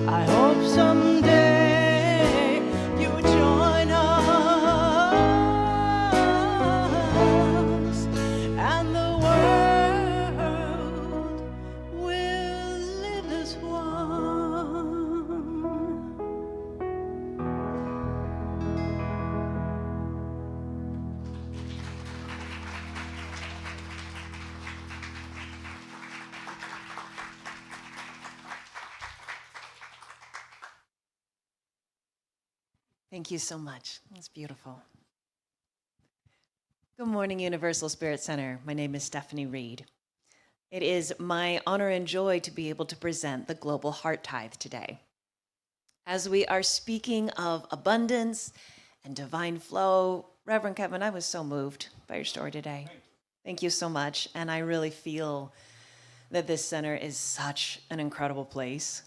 I hope someday you will join us, and the world will live as one. Thank you so much. That's beautiful. Good morning, Universal Spirit Center. My name is Stephanie Reed. It is my honor and joy to be able to present the Global Heart Tithe today. As we are speaking of abundance and divine flow, Reverend Kevin, I was so moved by your story today. Thank you so much. And I really feel that this center is such an incredible place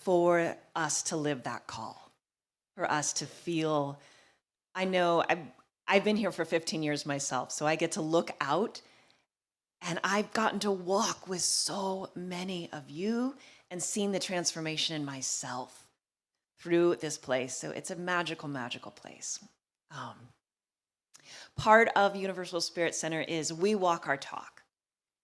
for us to live that call, for us to feel. I know I've been here for 15 years myself, so I get to look out, and I've gotten to walk with so many of you and seen the transformation in myself through this place. So it's a magical, magical place. Part of Universal Spirit Center is we walk our talk.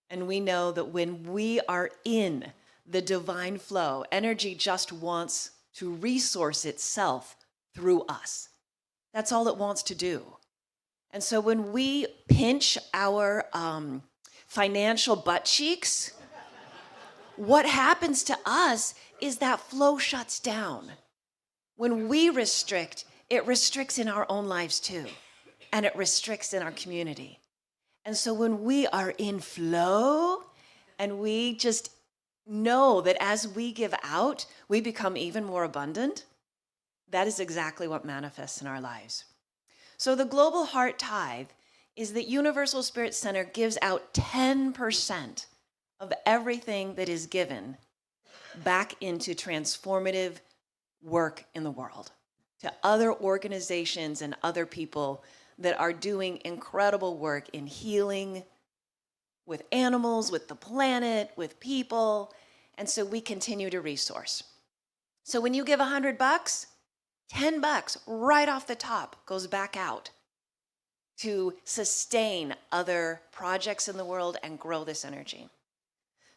And we know that when we are in the divine flow, energy just wants to resource itself through us. That's all it wants to do. And so when we pinch our financial butt cheeks, what happens to us is that flow shuts down. When we restrict, it restricts in our own lives too, and it restricts in our community. And so when we are in flow and we just know that as we give out, we become even more abundant, that is exactly what manifests in our lives. So the Global Heart Tithe is that Universal Spirit Center gives out 10% of everything that is given back into transformative work in the world, to other organizations and other people that are doing incredible work in healing with animals, with the planet, with people. And so we continue to resource. So when you give $100, $10 right off the top goes back out to sustain other projects in the world and grow this energy.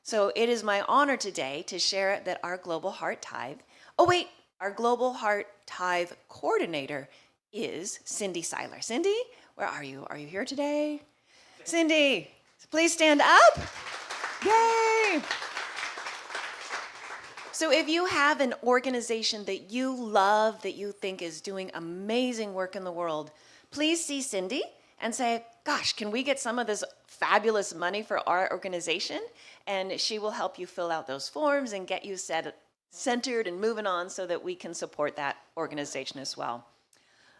So it is my honor today to share that our Global Heart Tithe, our Global Heart Tithe coordinator is Cindy Seiler. Cindy, where are you? Are you here today? Cindy, please stand up. Yay! So if you have an organization that you love, that you think is doing amazing work in the world, please see Cindy and say, gosh, can we get some of this fabulous money for our organization? And she will help you fill out those forms and get you centered and moving on so that we can support that organization as well.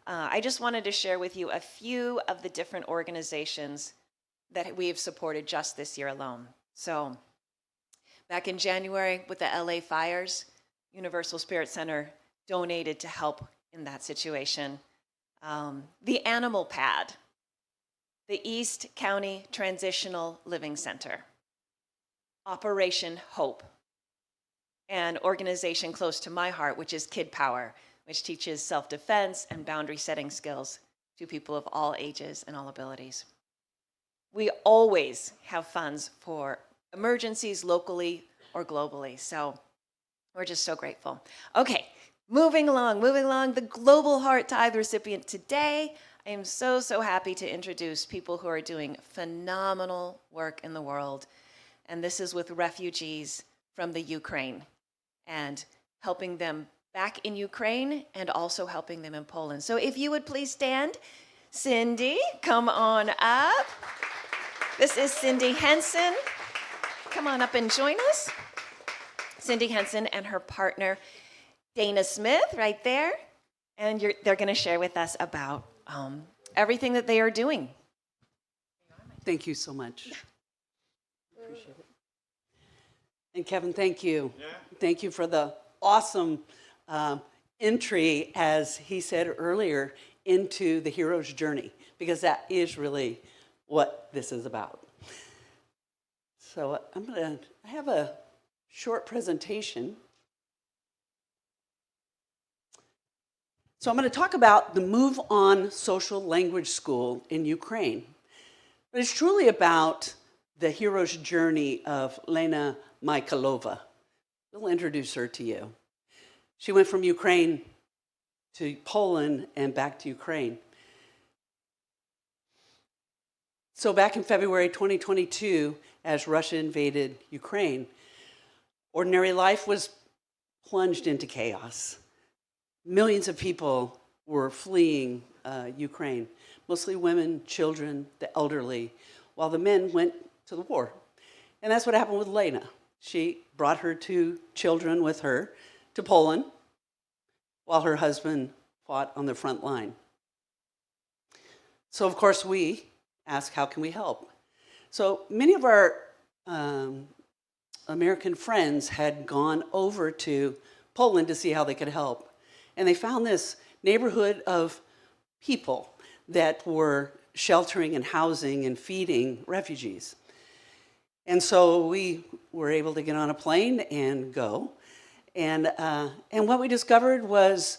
I just wanted to share with you a few of the different organizations that we have supported just this year alone. So back in January with the LA fires, Universal Spirit Center donated to help in that situation. The Animal Pad, the East County Transitional Living Center, Operation Hope, an organization close to my heart, which is Kid Power, which teaches self-defense and boundary setting skills to people of all ages and all abilities. We always have funds for emergencies locally or globally, so we're just so grateful. Okay, moving along, the Global Heart Tithe recipient today, I am so, so happy to introduce people who are doing phenomenal work in the world. And this is with refugees from the Ukraine and helping them back in Ukraine and also helping them in Poland. So if you would please stand. Cindy, come on up. This is Cindy Henson. Come on up and join us. Cindy Henson and her partner, Dana Smith, right there. And they're going to share with us about everything that they are doing. Thank you so much. Appreciate it. And Kevin, thank you. Yeah. Thank you for the awesome entry, as he said earlier, into the hero's journey, because that is really what this is about. So I have a short presentation. So I'm going to talk about the Move On Social Language School in Ukraine. But it's truly about the hero's journey of Lena Michailova. We'll introduce her to you. She went from Ukraine to Poland and back to Ukraine. So back in February 2022, as Russia invaded Ukraine, ordinary life was plunged into chaos. Millions of people were fleeing Ukraine, mostly women, children, the elderly, while the men went to the war. And that's what happened with Lena. She brought her two children with her to Poland, while her husband fought on the front line. So, of course, we asked, how can we help? So many of our American friends had gone over to Poland to see how they could help. And they found this neighborhood of people that were sheltering and housing and feeding refugees. And so we were able to get on a plane and go. And what we discovered was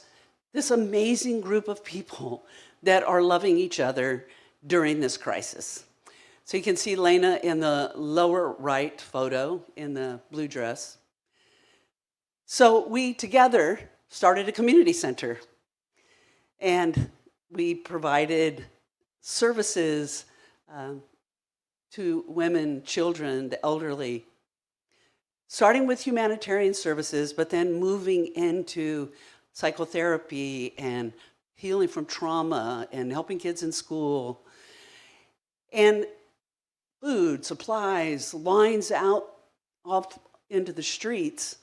this amazing group of people that are loving each other during this crisis. So you can see Lena in the lower right photo in the blue dress. So we together started a community center, and we provided services to women, children, the elderly, starting with humanitarian services, but then moving into psychotherapy and healing from trauma and helping kids in school, and food, supplies, lines out off into the streets,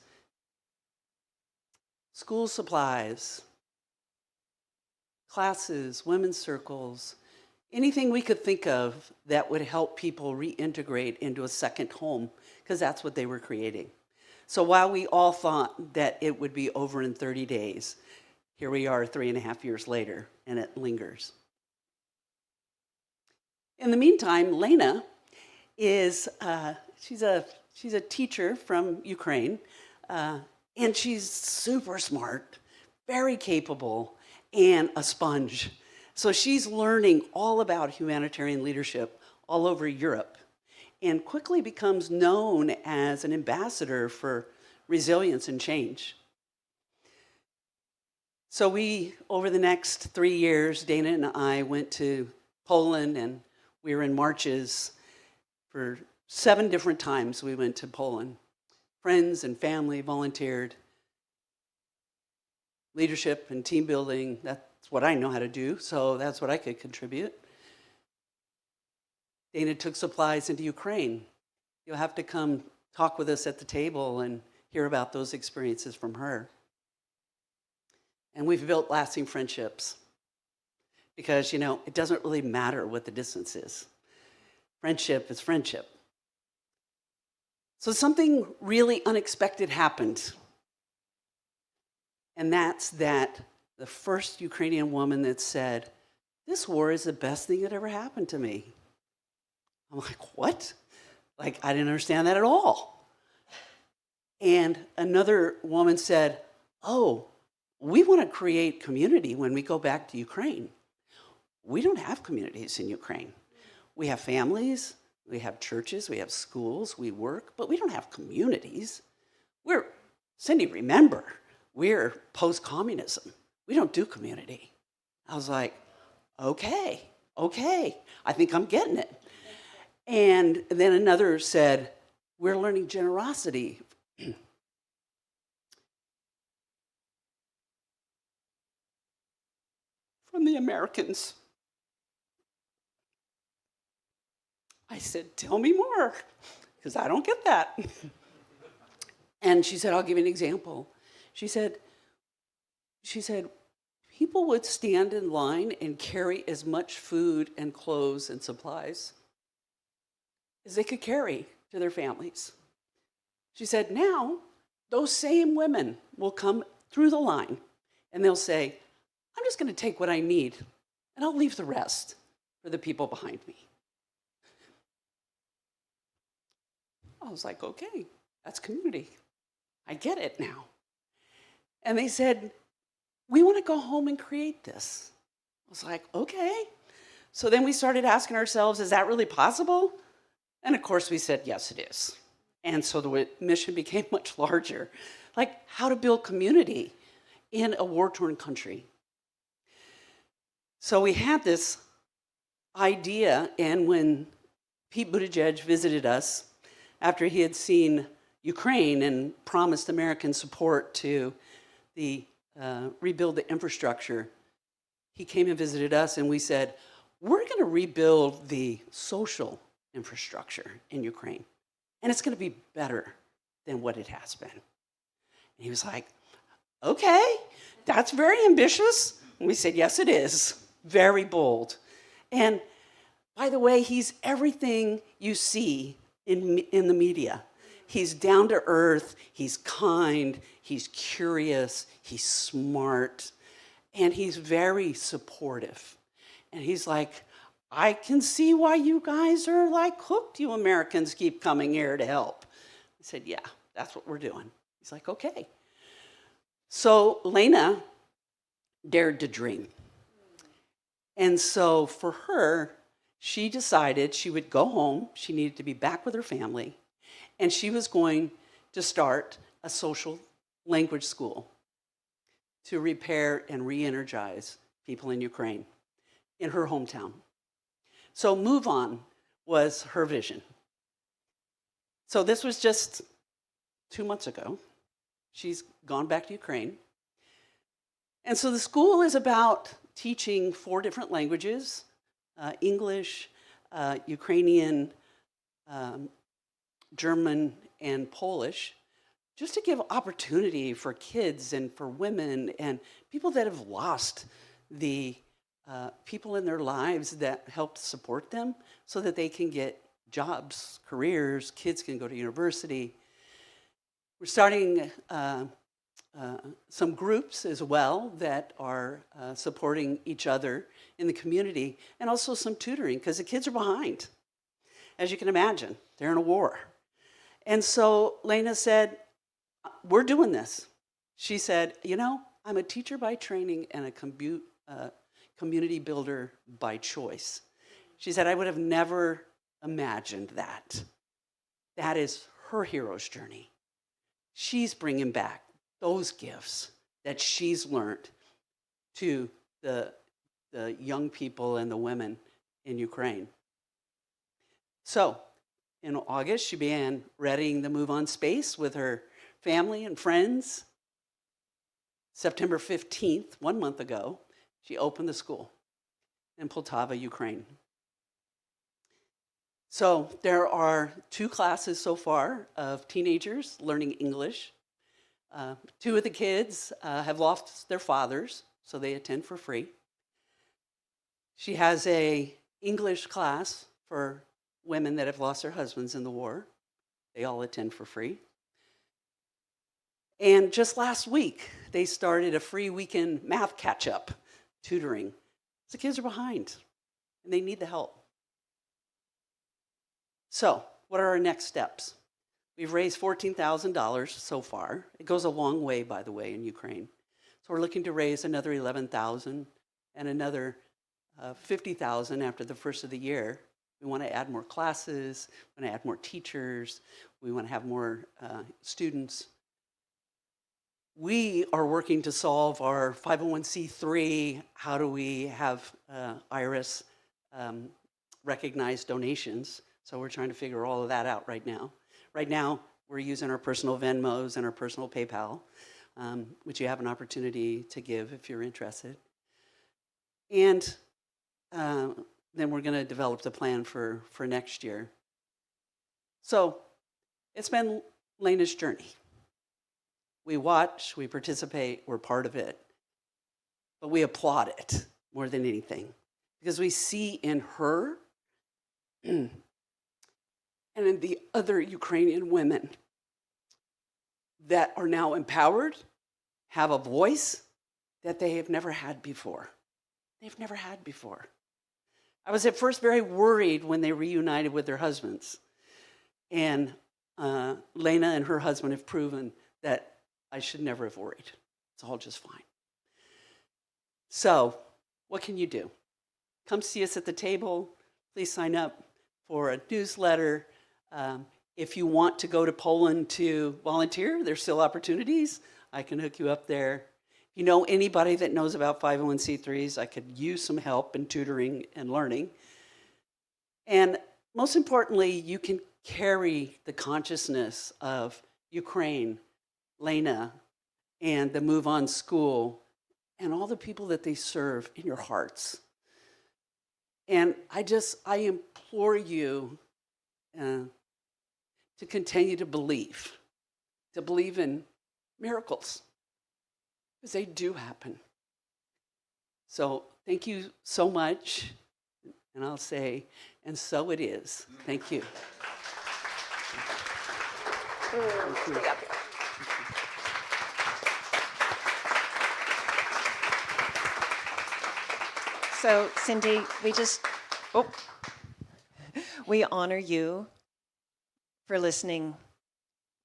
school supplies, classes, women's circles, anything we could think of that would help people reintegrate into a second home, because that's what they were creating. So while we all thought that it would be over in 30 days, here we are 3.5 years later, and it lingers. In the meantime, Lena is, she's a teacher from Ukraine, and she's super smart, very capable, and a sponge. So she's learning all about humanitarian leadership all over Europe, and quickly becomes known as an ambassador for resilience and change. So we, over the next 3 years, Dana and I went to Poland, and we were in marches for 7 different times. We went to Poland. Friends and family volunteered. Leadership and team building, that's what I know how to do, so that's what I could contribute. Dana took supplies into Ukraine. You'll have to come talk with us at the table and hear about those experiences from her. And we've built lasting friendships because, it doesn't really matter what the distance is. Friendship is friendship. So something really unexpected happened. And that's that the first Ukrainian woman that said, "This war is the best thing that ever happened to me." I'm like, what? I didn't understand that at all. And another woman said, "Oh, we want to create community when we go back to Ukraine. We don't have communities in Ukraine. We have families, we have churches, we have schools, we work, but we don't have communities. Cindy, remember, we're post-communism. We don't do community." I was like, okay, I think I'm getting it. And then another said, we're learning generosity. From the Americans. I said, tell me more, because I don't get that. And she said, I'll give you an example. She said, people would stand in line and carry as much food and clothes and supplies as they could carry to their families. She said, now those same women will come through the line and they'll say, I'm just going to take what I need and I'll leave the rest for the people behind me. I was like, okay, that's community. I get it now. And they said, we want to go home and create this. I was like, okay. So then we started asking ourselves, is that really possible? And of course we said, yes, it is. And so the mission became much larger, like how to build community in a war-torn country. So we had this idea, and when Pete Buttigieg visited us after he had seen Ukraine and promised American support to rebuild the infrastructure, he came and visited us and we said, we're going to rebuild the social infrastructure in Ukraine, and it's going to be better than what it has been. And he was like, okay, that's very ambitious. And we said, yes, it is. Very bold. And by the way, he's everything you see in the media. He's down to earth, he's kind, he's curious, he's smart, and he's very supportive. And he's like, I can see why you guys are like hooked, you Americans keep coming here to help. I said, yeah, that's what we're doing. He's like, okay. So Lena dared to dream. And so for her, she decided she would go home, she needed to be back with her family, and she was going to start a social language school to repair and re-energize people in Ukraine in her hometown. So Move On was her vision. So this was just 2 months ago. She's gone back to Ukraine. And so the school is about teaching 4 different languages, English, Ukrainian, German, and Polish, just to give opportunity for kids and for women and people that have lost the people in their lives that helped support them so that they can get jobs, careers, kids can go to university. We're starting some groups as well that are supporting each other in the community, and also some tutoring, because the kids are behind. As you can imagine, they're in a war. And so Lena said, we're doing this. She said, you know, I'm a teacher by training and a community builder by choice. She said, I would have never imagined that. That is her hero's journey. She's bringing back those gifts that she's learned to the young people and the women in Ukraine. So in August, she began readying the Move On space with her family and friends. September 15th, 1 month ago, she opened the school in Poltava, Ukraine. So there are 2 classes so far of teenagers learning English. 2 of the kids have lost their fathers, so they attend for free. She has an English class for women that have lost their husbands in the war. They all attend for free. And just last week, they started a free weekend math catch-up tutoring. The kids are behind, and they need the help. So, what are our next steps? We've raised $14,000 so far. It goes a long way, by the way, in Ukraine. So we're looking to raise another $11,000 and another $50,000 after the first of the year. We want to add more classes, we want to add more teachers, we want to have more students. we are working to solve our 501c3. How do we have IRS recognize donations? So we're trying to figure all of that out right now. Right now, we're using our personal Venmos and our personal PayPal, which you have an opportunity to give if you're interested. And then we're going to develop the plan for next year. So it's been Lena's journey. We watch, we participate, we're part of it. But we applaud it more than anything because we see in her and in the other Ukrainian women that are now empowered, have a voice that they have never had before. They've never had before. I was at first very worried when they reunited with their husbands. And Lena and her husband have proven that I should never have worried. It's all just fine. So, what can you do? Come see us at the table. Please sign up for a newsletter. If you want to go to Poland to volunteer, there's still opportunities. I can hook you up there. If you know anybody that knows about 501c3s, I could use some help in tutoring and learning. And most importantly, you can carry the consciousness of Ukraine, Lena, and the Move On School, and all the people that they serve in your hearts. And I implore you to continue to believe in miracles, because they do happen. So thank you so much, and I'll say, and so it is. Thank you. Stay up here. So, Cindy, we honor you for listening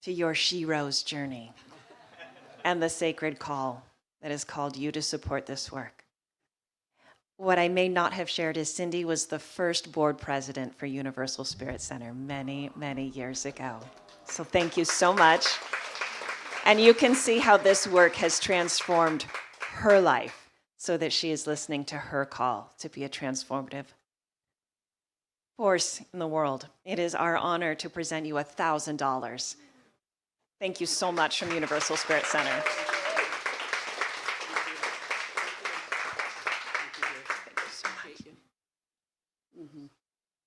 to your Shero's journey and the sacred call that has called you to support this work. What I may not have shared is Cindy was the first board president for Universal Spirit Center many, many years ago. So thank you so much. And you can see how this work has transformed her life so that she is listening to her call to be a transformative force in the world. It is our honor to present you $1,000. Thank you so much from Universal Spirit Center. Thank you so much.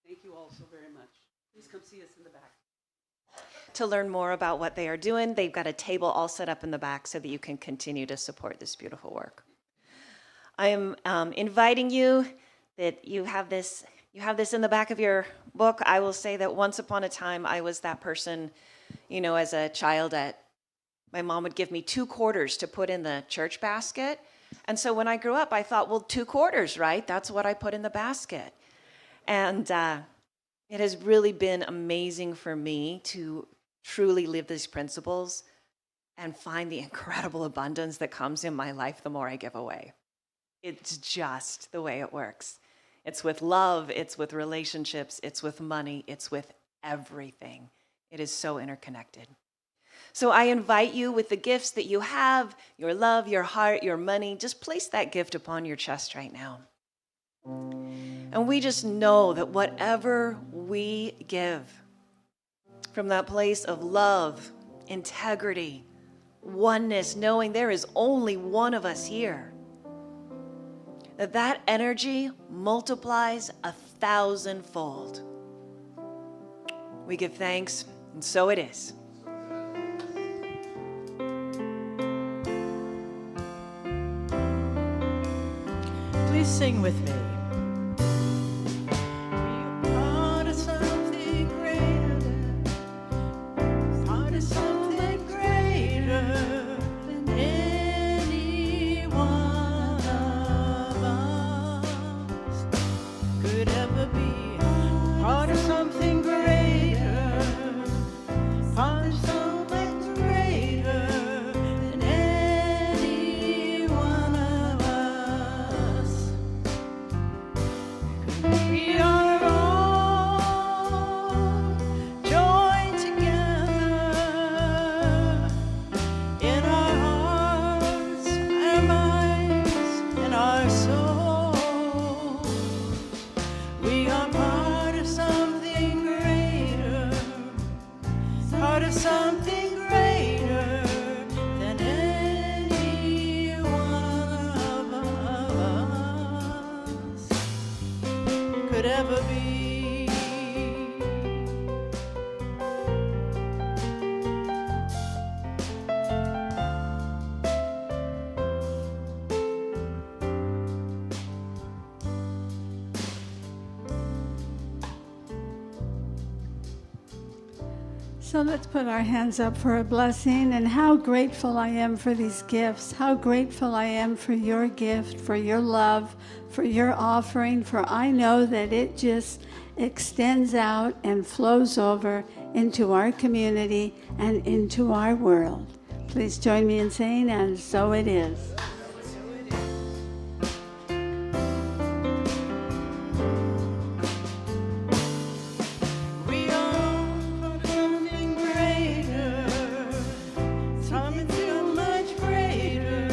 Thank you all so very much. Please come see us in the back. To learn more about what they are doing, they've got a table all set up in the back so that you can continue to support this beautiful work. I am inviting you that you have this in the back of your book. I will say that once upon a time, I was that person, as a child my mom would give me 2 quarters to put in the church basket. And so when I grew up, I thought, well, 2 quarters, right? That's what I put in the basket. And it has really been amazing for me to truly live these principles and find the incredible abundance that comes in my life the more I give away. It's just the way it works. It's with love, it's with relationships, it's with money, it's with everything. It is so interconnected. So I invite you with the gifts that you have, your love, your heart, your money, just place that gift upon your chest right now. And we just know that whatever we give from that place of love, integrity, oneness, knowing there is only one of us here, that energy multiplies 1,000-fold. We give thanks, and so it is. Please sing with me. Part of something greater, part of something greater than any one of us could ever be. Part of something greater, part of something greater than any one of us. of something greater than any one of us could ever be. So let's put our hands up for a blessing. And how grateful I am for these gifts. How grateful I am for your gift, for your love, for your offering. For I know that it just extends out and flows over into our community and into our world. Please join me in saying, and so it is. We are something greater, something so much greater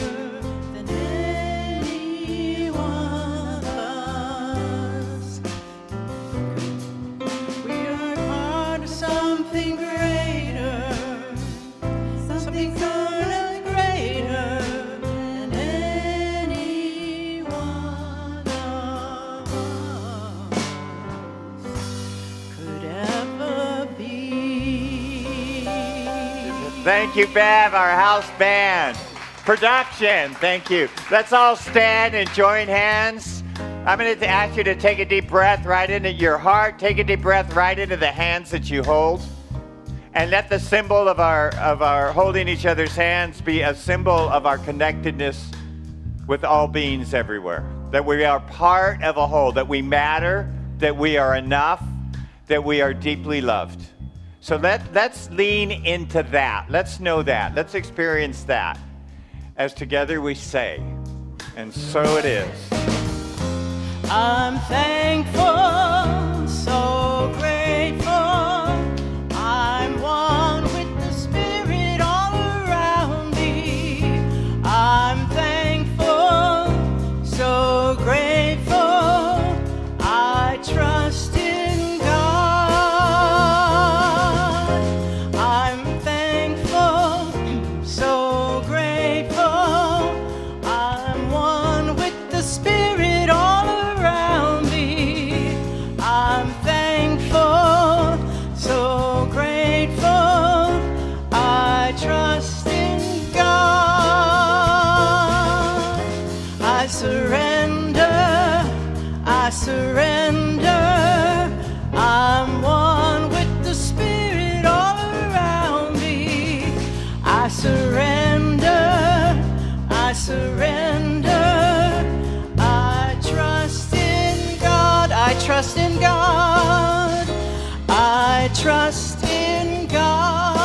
than any one of us. We are part of something greater, something so much greater than any one of us could ever be. Thank you, Bev, our house band. Production, thank you. Let's all stand and join hands. I'm going to ask you to take a deep breath right into your heart. Take a deep breath right into the hands that you hold. And let the symbol of our holding each other's hands be a symbol of our connectedness with all beings everywhere. That we are part of a whole, that we matter, that we are enough, that we are deeply loved. So let's lean into that. Let's know that. Let's experience that. As together we say, and so it is. I'm thankful, so grateful. I'm one with the Spirit all around me. I'm thankful, so grateful. I trust in God. I'm thankful, so grateful. I'm one with the Spirit all around me. I'm thankful, so grateful. I trust in God. I surrender, I surrender. I'm one with the Spirit all around me. I surrender, I surrender. I trust in God, I trust in God. I trust in God.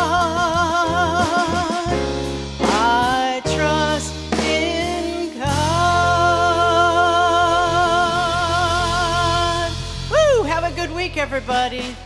I trust in God. Woo! Have a good week, everybody.